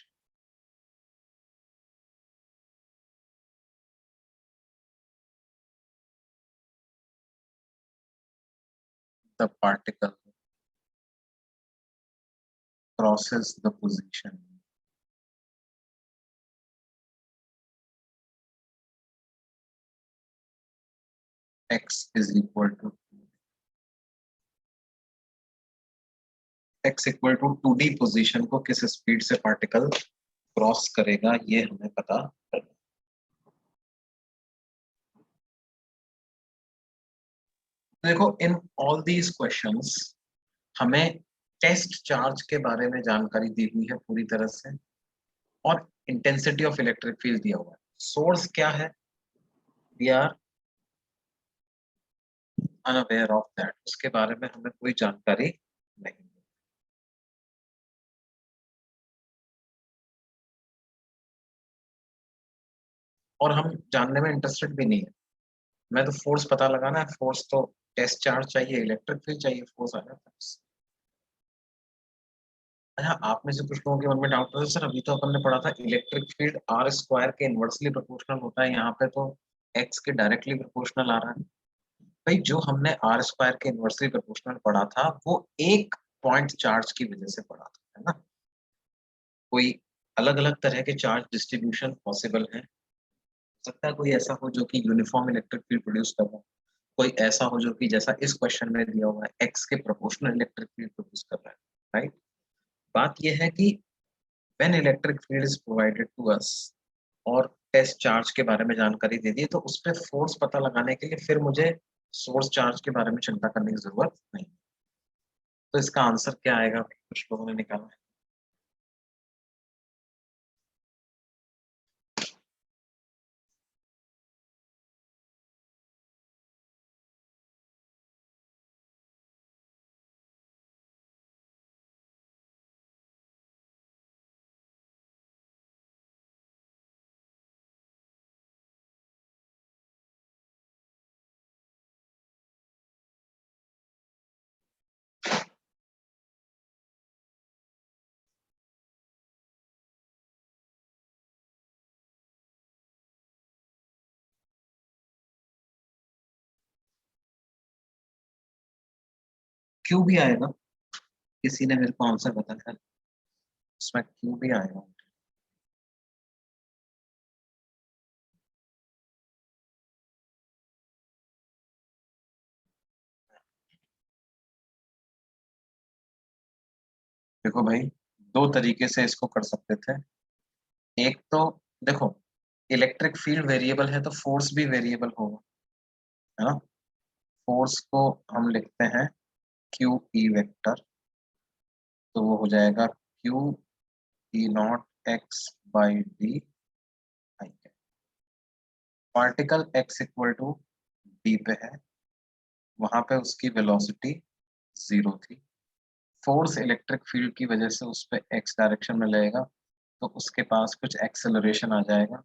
the particle crosses the position x is equal to x equal to 2d position को किस speed से particle cross करेगा ये हमें पता करना। देखो इन ऑल दीज क्वेश्चंस हमें टेस्ट चार्ज के बारे में जानकारी दी हुई है पूरी तरह से और इंटेंसिटी ऑफ इलेक्ट्रिक फील्ड दिया हुआ है। सोर्स क्या है, we are unaware of that, उसके बारे में हमें कोई जानकारी नहीं। और हम जानने में इंटरेस्टेड भी नहीं है। मैं तो फोर्स पता लगाना है, फोर्स तो टेस्ट चार्ज चाहिए, इलेक्ट्रिक फील्ड चाहिए, फोर्स आ जाता है। अच्छा, आप में से कुछ लोगों के मन में डाउट है, सर अभी तो अपन ने पढ़ा था इलेक्ट्रिक फील्ड आर स्क्वायर के इनवर्सली प्रोपोर्शनल होता है, यहाँ पे तो एक्स के डायरेक्टली प्रोपोर्शनल आ रहा है। भाई जो हमने आर स्क्वायर के इनवर्सली प्रोपोर्शनल पढ़ा था वो एक पॉइंट चार्ज की वजह से पढ़ा था, है ना। कोई अलग अलग तरह के चार्ज डिस्ट्रीब्यूशन पॉसिबल है। हो सकता है कोई ऐसा हो जो कि यूनिफॉर्म इलेक्ट्रिक फील्ड प्रोड्यूस कर रहा है, कोई ऐसा हो जो कि जैसा इस क्वेश्चन में दिया हुआ है एक्स के प्रोपोर्शनल इलेक्ट्रिक फील्ड प्रोड्यूस कर रहा है, राइट। बात यह है कि when electric field is provided to us और टेस्ट चार्ज के बारे में जानकारी दे दी तो उस पर फोर्स पता लगाने के लिए फिर मुझे सोर्स चार्ज के बारे में चिंता करने की जरूरत नहीं। तो इसका आंसर क्या आएगा, कुछ लोगों ने निकाला है। क्यू भी आएगा, किसी ने मेरे को आंसर बताया, इसमें क्यू भी आएगा। देखो भाई, दो तरीके से इसको कर सकते थे। एक तो देखो, इलेक्ट्रिक फील्ड वेरिएबल है तो फोर्स भी वेरिएबल होगा, है ना। फोर्स को हम लिखते हैं क्यू ई वेक्टर, तो वो हो जाएगा Q E naught X by D I. Particle X equal to D पे है, वहां पे उसकी वेलोसिटी 0 थी। फोर्स इलेक्ट्रिक फील्ड की वजह से उस पे एक्स डायरेक्शन में लगेगा, तो उसके पास कुछ एक्सेलरेशन आ जाएगा।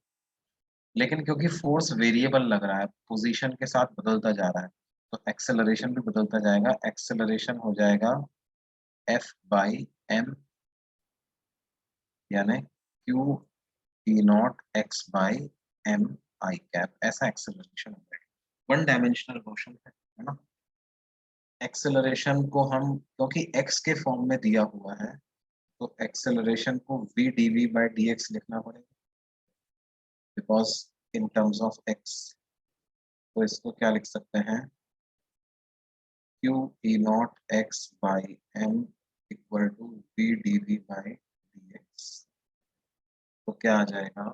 लेकिन क्योंकि फोर्स वेरिएबल लग रहा है, पोजीशन के साथ बदलता जा रहा है, तो एक्सेलरेशन भी बदलता जाएगा। एक्सेलरेशन हो जाएगा एफ बाई एम, यानी Q E naught X by M I cap, ऐसा एक्सेलरेशन हो जाएगा। वन डायमेंशनल मोशन है ना। एक्सेलरेशन को हम, क्योंकि एक्स के फॉर्म में दिया हुआ है, तो एक्सेलरेशन को V D V by D X लिखना पड़ेगा, because in terms of X. तो इसको क्या लिख सकते हैं, Q E naught X by M equal to V D V by D X. तो क्या आ जाएगा,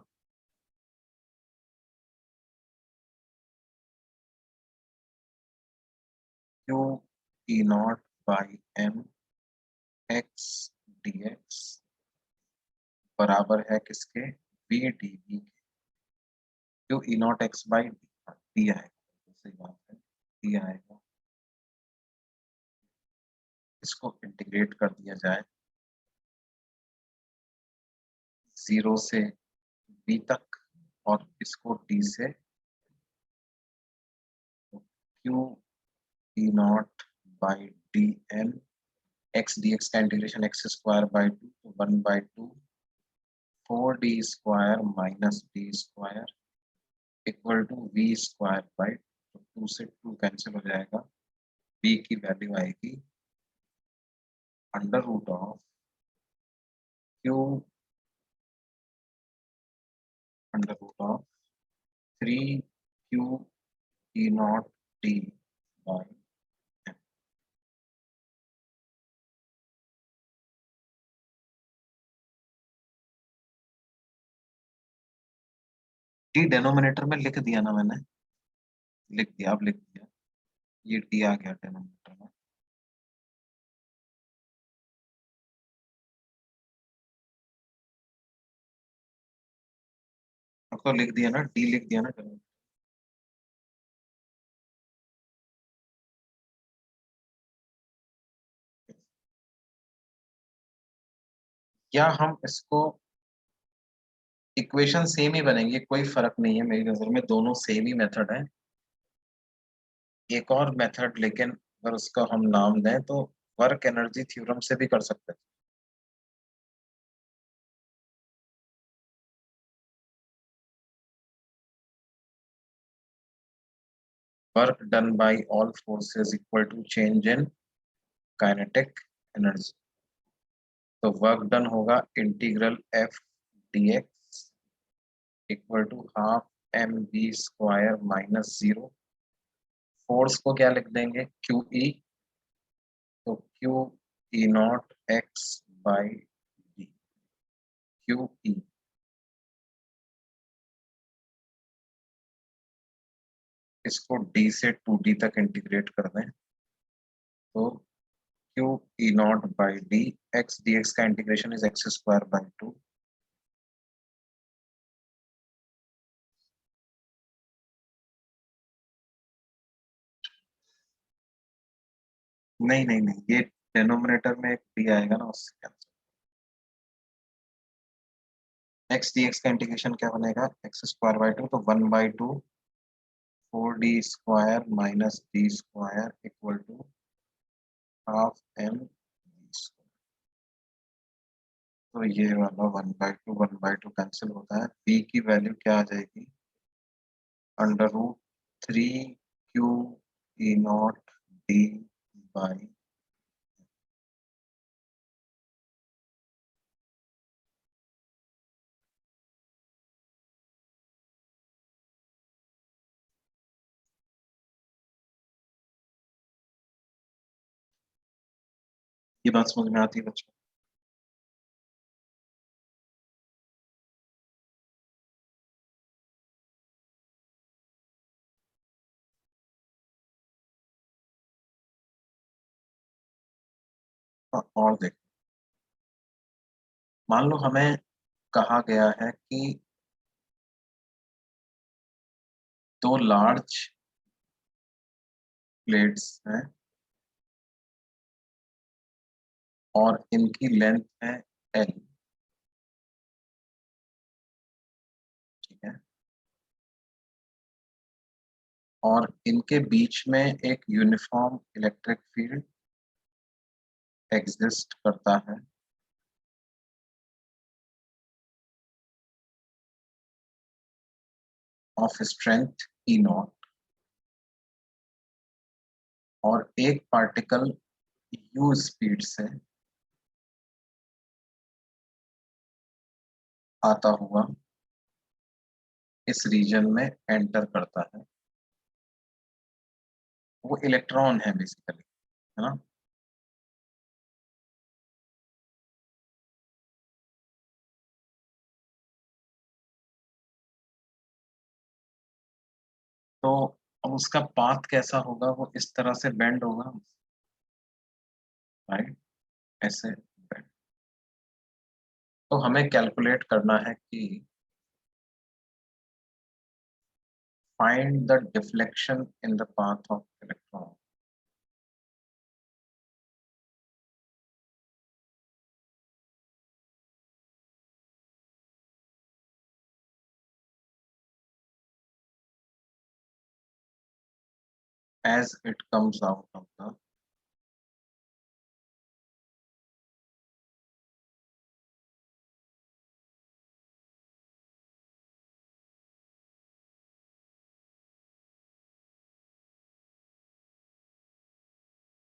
Q E naught by M X D X बराबर है किसके, वी डी वी के। Q E naught X by D आएगा, तो सही बात है, डी आएगा। इसको इंटीग्रेट कर दिया जाए 0 से b तक, और इसको d से, तो Q E naught by D M X D X का integration X square by two, तो 1/2 4d square minus D square equal to V square by, तो 2 से 2 कैंसिल हो जाएगा। b की वैल्यू आएगी under root of Q under root of 3 Q E naught D by M. D denominator में लिख दिया ना मैंने, लिख दिया, अब लिख दिया, ये डी आ गया डेनोमिनेटर में। अब तो लिख दिया ना, डी लिख दिया ना डेनोमिनेटर। या हम इसको, इक्वेशन सेम ही बनेंगे, कोई फर्क नहीं है मेरी नजर में, दोनों सेम ही मेथड है। एक और मेथड, लेकिन अगर उसका हम नाम दें तो वर्क एनर्जी थ्योरम से भी कर सकते हैं। Work done by all forces equal to change in kinetic energy. तो वर्क डन होगा integral F D X equal to half M B square minus 0। Force को क्या लिख देंगे, क्यू ई, तो Q E naught X by D, Q E. इसको D से 2d तक इंटीग्रेट कर दें, तो Q E naught by D X D X का integration is X square by 2। नहीं नहीं नहीं, ये डेनोमिनेटर में एक डी आएगा ना, उससे कैंसिल। एक्स डी एक्स का इंटीग्रेशन क्या बनेगा, एक्स स्क्वायर बाई 2, तो 1/2 4d square minus D square equal to half M D square. तो ये वाला 1/2 कैंसिल होता है, b की वैल्यू क्या आ जाएगी, under root 3 Q E naught D by ये बात समझ में आती है बच्चों? हाँ, और देख, मान लो हमें कहा गया है कि दो लार्ज प्लेट्स हैं और इनकी लेंथ है एल, ठीक है, और इनके बीच में एक यूनिफॉर्म इलेक्ट्रिक फील्ड एग्जिस्ट करता है ऑफ स्ट्रेंथ ई नॉट, और एक पार्टिकल यू स्पीड से आता हुआ इस रीजन में एंटर करता है। वो इलेक्ट्रॉन है बेसिकली, है ना। तो अब उसका पाथ कैसा होगा, वो इस तरह से बेंड होगा, राइट, ऐसे बेंड। तो हमें कैलकुलेट करना है कि find the deflection in the path of electron. as it comes out of the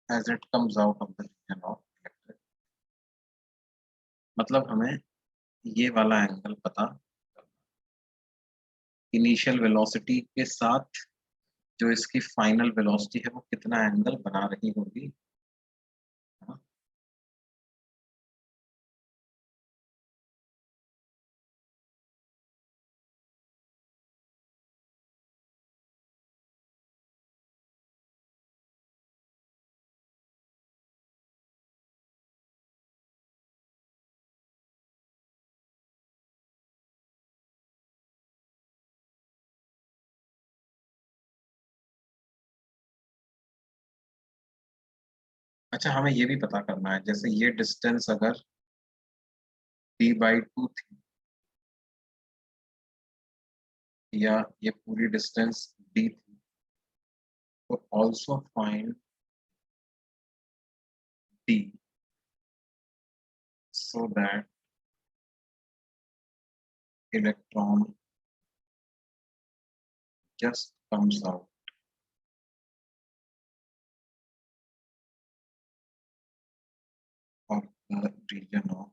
as it comes out of the region of electric, मतलब हमें ये वाला एंगल पता, इनिशियल वेलोसिटी के साथ जो इसकी फाइनल वेलोसिटी है वो कितना एंगल बना रही होगी, है ना? अच्छा, हमें ये भी पता करना है, जैसे ये डिस्टेंस अगर d/2 थी, या ये पूरी डिस्टेंस d थी, तो also find d so that electron just comes out of the region of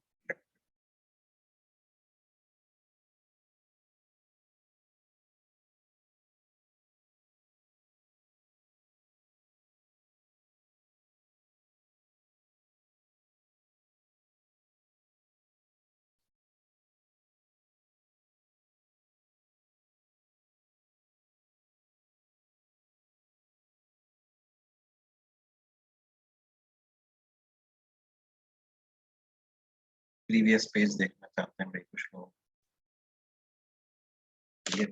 previous page देखना चाहते हैं भाई कुछ लोग, ये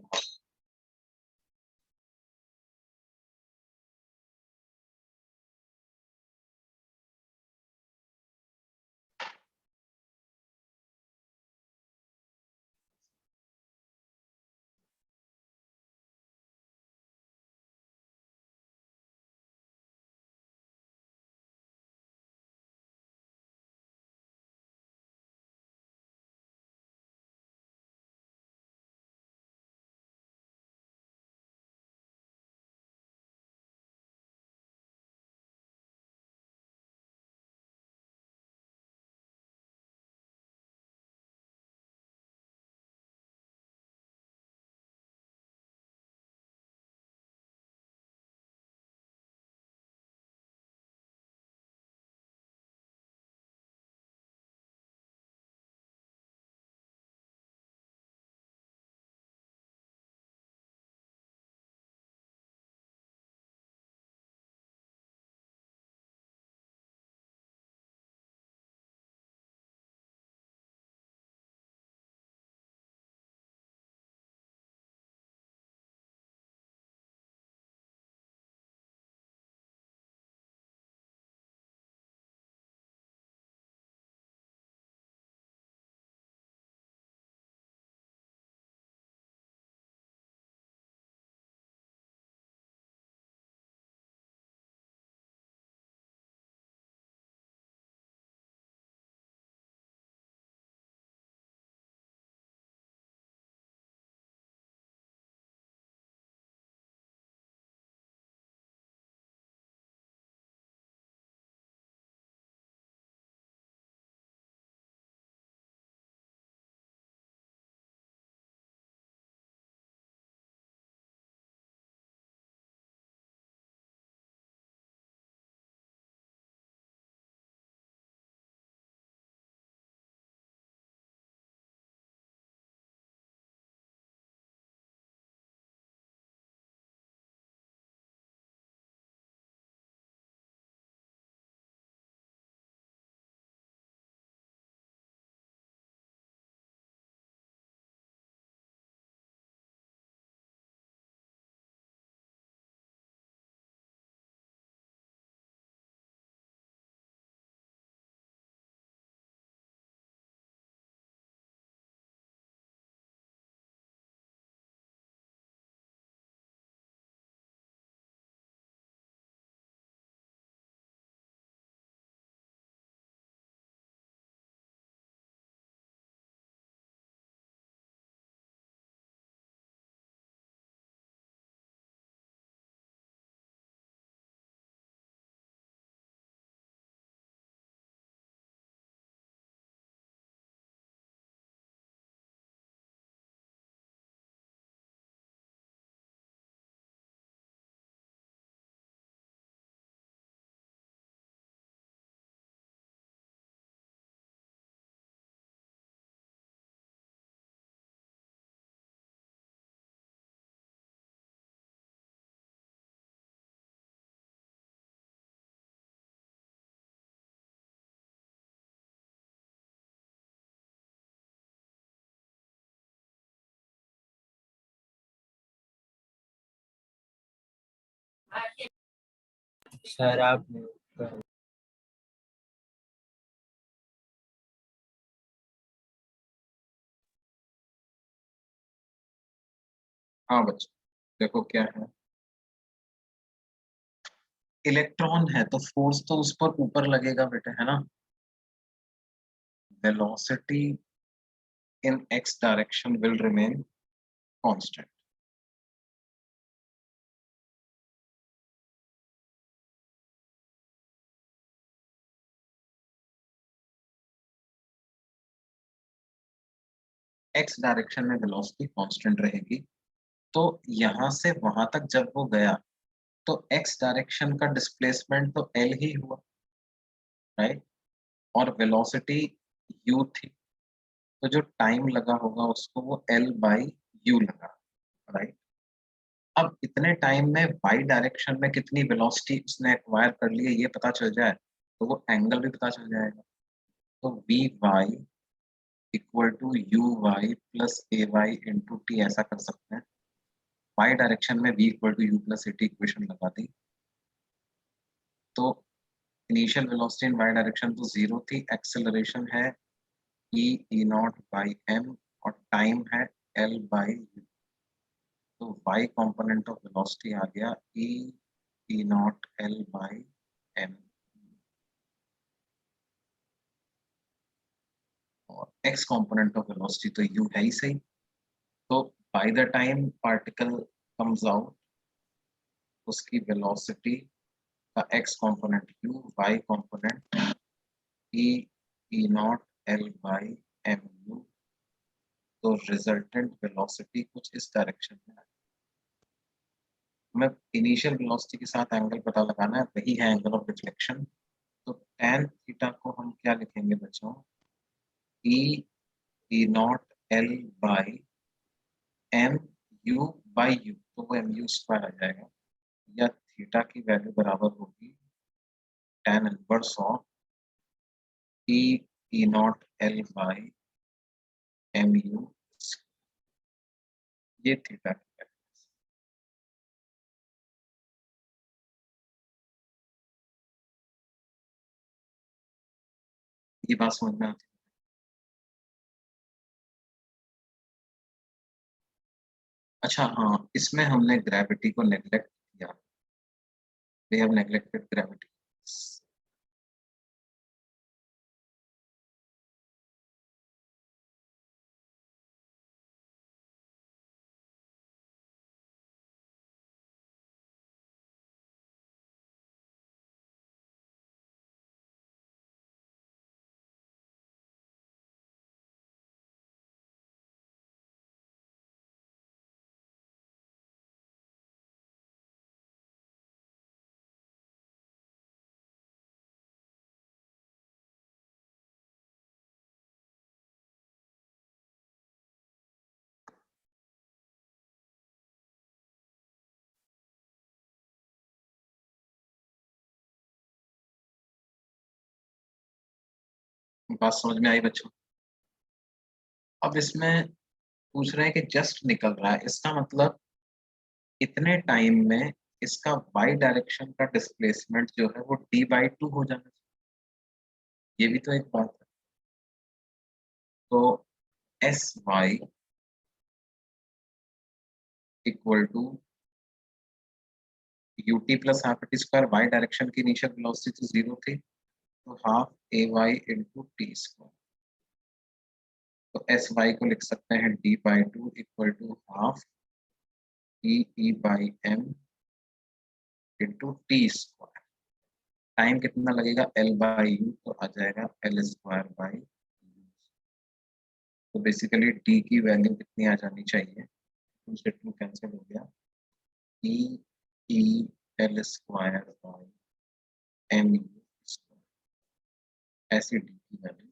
सर आपने हाँ बच्चों, देखो क्या है, इलेक्ट्रॉन है तो फोर्स तो उस पर ऊपर लगेगा बेटे, है ना। Velocity in x direction will remain constant. X direction में वेलोसिटी कांस्टेंट रहेगी। तो यहां से वहां तक जब वो गया तो एक्स डायरेक्शन का डिस्प्लेसमेंट तो एल ही हुआ, राइट। और वेलोसिटी यू थी, तो जो टाइम लगा होगा उसको वो एल बाई यू लगा, राइट। अब इतने टाइम में वाई डायरेक्शन में कितनी वेलोसिटी उसने एक्वायर कर ली है ये पता चल जाए तो वो एंगल भी पता चल जाएगा। तो V Y equal to U Y plus A Y into T ऐसा कर सकते हैं। वाई डायरेक्शन में V equal to U plus A T equation लगा दी, तो initial velocity in Y direction तो जीरो थी, एक्सेलरेशन है E E naught by M और टाइम है एल बाई यू। तो y कंपोनेंट ऑफ वेलोसिटी आ गया e e naught l by m, और x कंपोनेंट ऑफ वेलोसिटी तो u है ही सही। तो by the time particle comes out उसकी वेलोसिटी का x component u, y component e e naught l by m u। तो रिजल्टेंट वेलोसिटी कुछ इस डायरेक्शन में है। हमें इनिशियल वेलोसिटी के साथ एंगल पता लगाना है, वही है एंगल ऑफ डिफ्लेक्शन। तो tan थीटा को हम क्या लिखेंगे बच्चों, E E naught L by M U by U, तो वो एम यू स्क्वायर आ जाएगा, या थीटा की वैल्यू बराबर होगी tan inverse of E E naught L by M U. ये थीटा की वैल्यू। ये बात समझ में आती है। अच्छा हाँ, इसमें हमने ग्रेविटी को नेग्लेक्ट किया, वी हैव नेग्लेक्टेड ग्रेविटी। बात समझ में आई बच्चों। अब इसमें पूछ रहे हैं कि जस्ट निकल रहा है, इसका मतलब इतने टाइम में इसका वाई डायरेक्शन का डिस्प्लेसमेंट जो है वो डी बाई टू हो जाना चाहिए। ये भी तो एक बात है। तो S Y equal to U T plus half T square, Y direction की इनिशियल वेलोसिटी तो जीरो थी, तो half A Y into T square. तो एस वाई को लिख सकते हैं D by two equal to half E E by M into T square. Time कितना लगेगा एल बाई यू, तो आ जाएगा एल स्क्वायर बाई। तो बेसिकली डी की वैल्यू कितनी आ जानी चाहिए, टू से टू कैंसिल हो गया, E E L square by M U square, ऐसी डी की वैल्यू।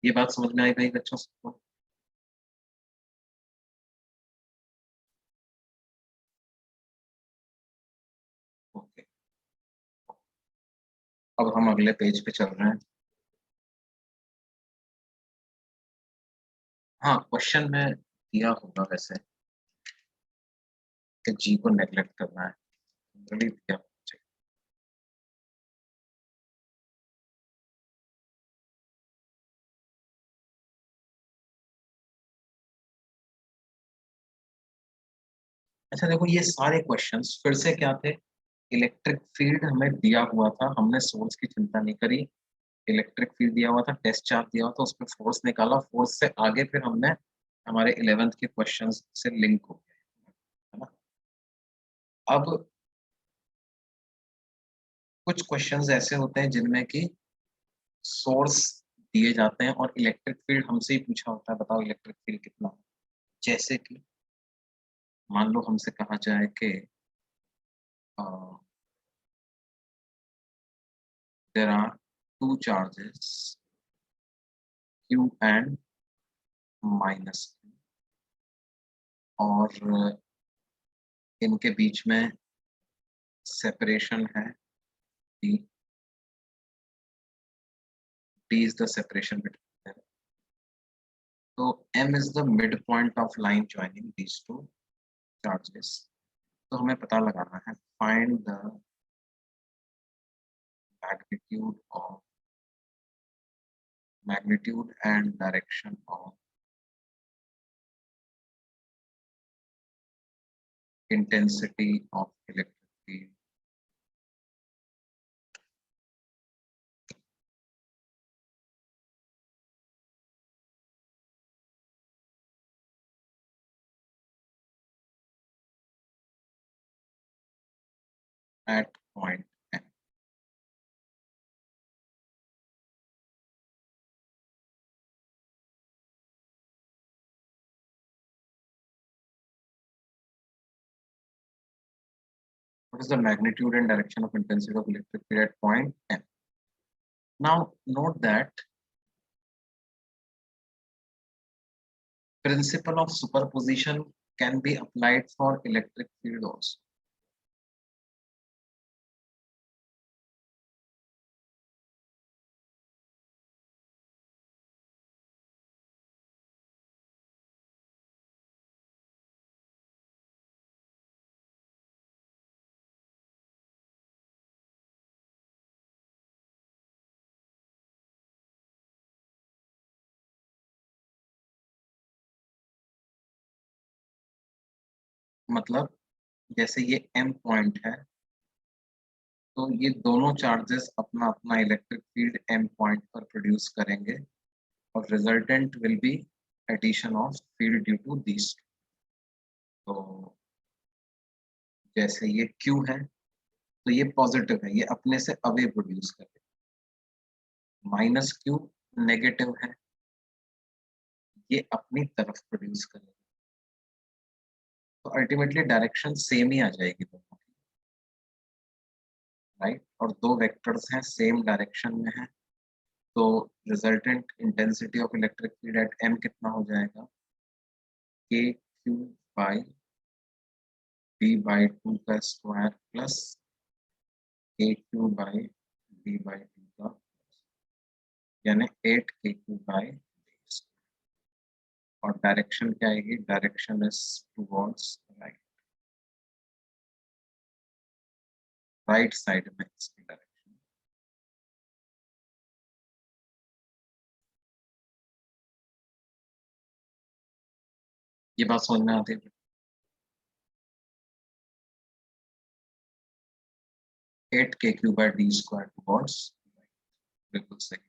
ये बात समझ में आई भाई बच्चों सबको। ओके। अब हम अगले पेज पे चल रहे हैं। हाँ, क्वेश्चन में दिया होगा वैसे कि जी को नेग्लेक्ट करना है, ऑलरेडी दिया मुझे। अच्छा देखो, ये सारे क्वेश्चंस फिर से क्या थे? इलेक्ट्रिक फील्ड हमें दिया हुआ था, हमने सोर्स की चिंता नहीं करी। इलेक्ट्रिक फील्ड दिया हुआ था, टेस्ट चार्ज दिया हुआ था, उसमें फोर्स निकाला, फोर्स से आगे फिर हमने हमारे 11th के क्वेश्चंस से लिंक हो गए, है ना। अब कुछ क्वेश्चंस ऐसे होते हैं जिनमें कि सोर्स दिए जाते हैं और इलेक्ट्रिक फील्ड हमसे ही पूछा होता है, बताओ इलेक्ट्रिक फील्ड कितना है। जैसे कि मान लो हमसे कहा जाए कि there are two charges Q and minus, और इनके बीच में सेपरेशन है D. D is the separation between them. तो m is the mid point of line joining these two charges. तो हमें पता लगाना है, find the magnitude of magnitude and direction of intensity of electric field at point M. What is the magnitude and direction of intensity of electric field at point M? Now note that principle of superposition can be applied for electric field also. मतलब जैसे ये M point है, तो ये दोनों charges अपना अपना electric field M point पर प्रोड्यूस करेंगे और resultant will be addition of field due to these. तो जैसे ये Q है, तो ये पॉजिटिव है, ये अपने से अवे प्रोड्यूस करेगा। माइनस Q नेगेटिव है, ये अपनी तरफ प्रोड्यूस करेगा। तो अल्टीमेटली डायरेक्शन सेम ही आ जाएगी दोनों की, राइट। और दो वेक्टर्स हैं, सेम डायरेक्शन में है, तो resultant intensity of electric field at M कितना हो जाएगा? के क्यू बाई d/2 का स्क्वायर प्लस के क्यू बाई d/2 का, यानी 8 k/2 और डायरेक्शन क्या आएगी? Direction is towards right, right side में इसकी डायरेक्शन। ये बात समझ में आती है? 8 k/2 टुवर्ड्स, बिल्कुल सही।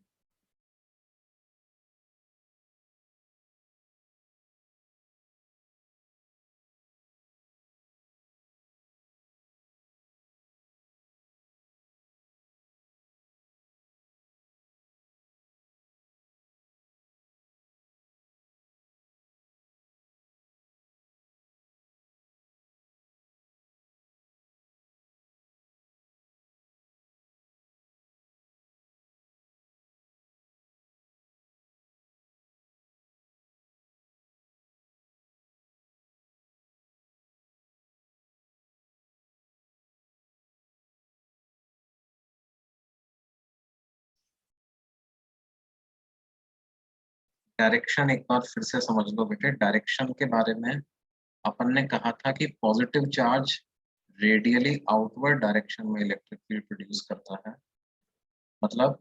डायरेक्शन एक बार फिर से समझ लो बेटे। डायरेक्शन के बारे में अपन ने कहा था कि positive charge radially outward direction में इलेक्ट्रिक फील्ड प्रोड्यूस करता है, मतलब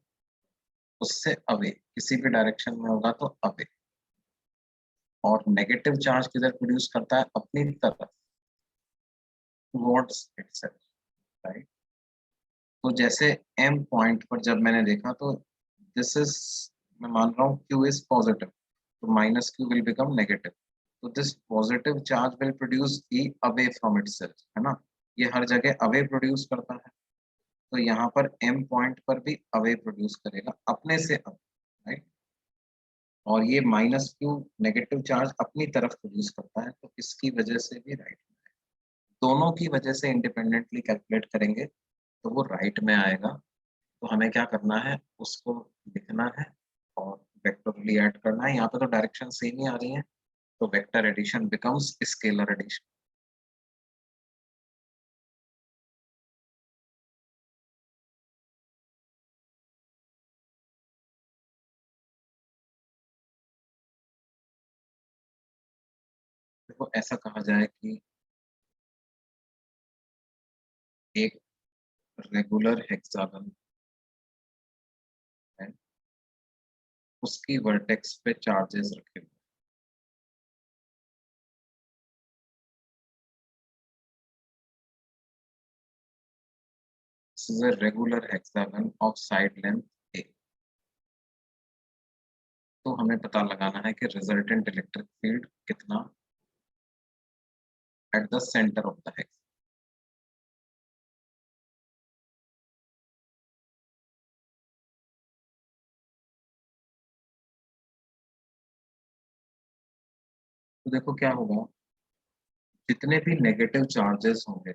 उससे अवे, किसी भी डायरेक्शन में होगा तो अवे। और नेगेटिव चार्ज किधर प्रोड्यूस करता है? अपनी तरफ, टुवर्ड्स इटसेल्फ, राइट। तो जैसे एम पॉइंट पर जब मैंने देखा तो दिस इज, मैं मान रहा हूँ क्यू इज पॉजिटिव, तो minus Q will become negative. तो this positive charge will produce E away from itself, है ना। ये हर जगह अवे प्रोड्यूस करता है, तो यहाँ पर एम पॉइंट पर भी अवे प्रोड्यूस करेगा, अपने से अवे, राइट। और ये माइनस क्यू नेगेटिव चार्ज अपनी तरफ प्रोड्यूस करता है, तो इसकी वजह से भी राइट में आएगा। दोनों की वजह से इंडिपेंडेंटली कैलकुलेट करेंगे तो वो राइट में आएगा। तो हमें क्या करना है, उसको लिखना है और वेक्टरली ऐड करना है। यहाँ पे तो डायरेक्शन सेम ही आ रही है, तो vector addition becomes scalar addition. देखो ऐसा कहा जाए कि एक रेगुलर हेक्सागन है, उसकी वर्टेक्स पे चार्जेस रखे हुए, this is a regular hexagon of side length A. तो हमें पता लगाना है कि रिजल्टेंट इलेक्ट्रिक फील्ड कितना at the centre of the hex. तो देखो क्या होगा, जितने भी नेगेटिव चार्जेस होंगे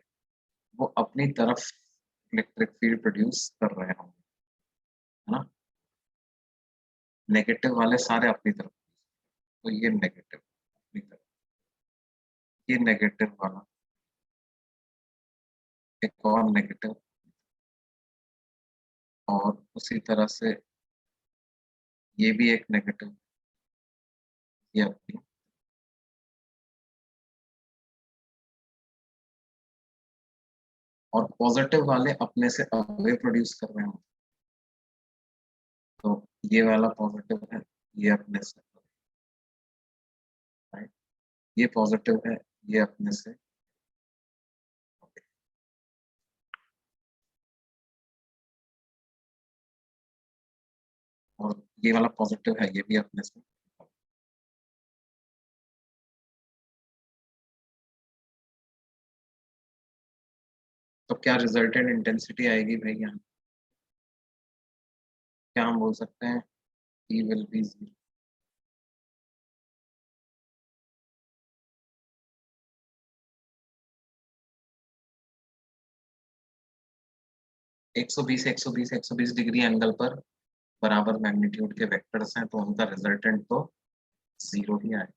वो अपनी तरफ इलेक्ट्रिक फील्ड प्रोड्यूस कर रहे होंगे, है ना। नेगेटिव वाले सारे अपनी तरफ, तो ये नेगेटिव अपनी तरफ, ये नेगेटिव वाला, एक और नेगेटिव, और उसी तरह से ये भी एक नेगेटिव, ये अपनी। और पॉजिटिव वाले अपने से अवे प्रोड्यूस कर रहे होंगे, तो ये वाला पॉजिटिव है, ये अपने से, राइट। ये पॉजिटिव है, ये अपने से, और ये वाला पॉजिटिव है, ये भी अपने से। तो क्या रिजल्टेंट इंटेंसिटी आएगी भाई यहाँ? क्या हम बोल सकते हैं? ई विल बी 120 120 120 डिग्री एंगल पर बराबर मैग्नीट्यूड के वेक्टर्स हैं, तो उनका रिजल्टेंट तो जीरो ही आए।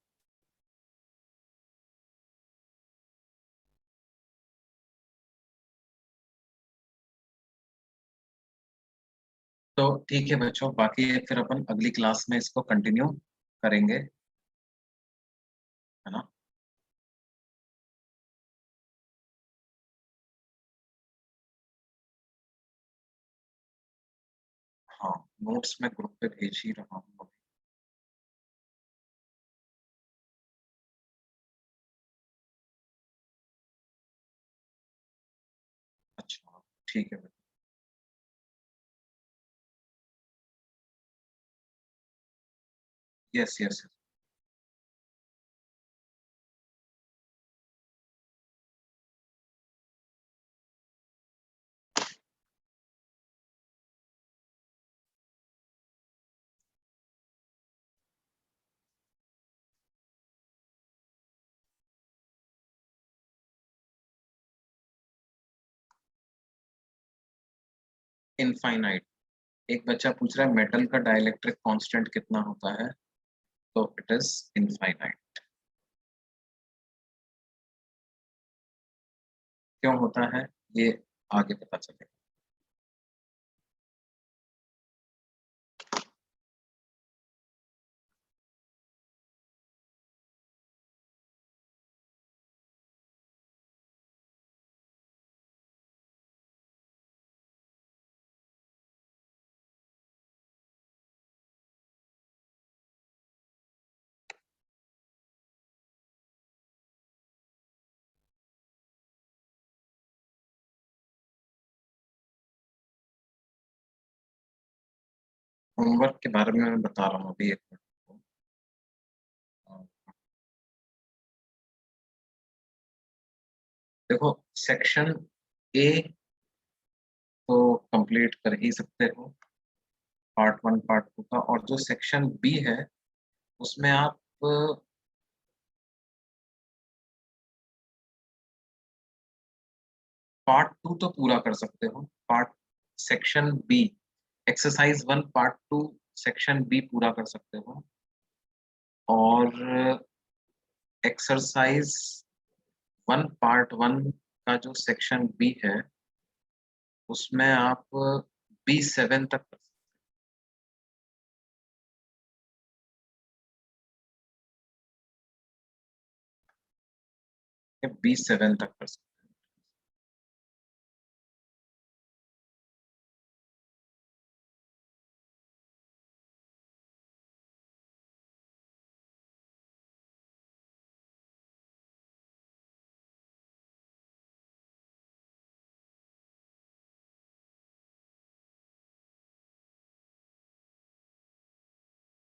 तो ठीक है बच्चों, बाकी फिर अपन अगली क्लास में इसको कंटिन्यू करेंगे, है ना। हाँ, नोट्स में ग्रुप पे भेज ही रहा हूँ। अच्छा, ठीक है। Yes yes. इनफाइनाइट। एक बच्चा पूछ रहा है मेटल का डाइलेक्ट्रिक कांस्टेंट कितना होता है, तो इट इज इनफाइनाइट। क्यों होता है ये आगे पता चलेगा। होमवर्क के बारे में मैं बता रहा हूँ अभी, एक मिनट। देखो, सेक्शन ए तो कंप्लीट कर ही सकते हो, पार्ट 1 पार्ट 2 का। और जो सेक्शन बी है उसमें आप पार्ट 2 तो पूरा कर सकते हो। Part section B, exercise 1 part 2 section B पूरा कर सकते हो। और एक्सरसाइज 1 पार्ट 1 का जो सेक्शन बी है उसमें आप B7 तक कर सकते हैं, B7 तक कर सकते हैं।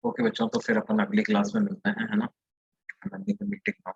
ओके बच्चों, तो फिर अपन अगली क्लास में मिलते हैं, है ना? मीटिंग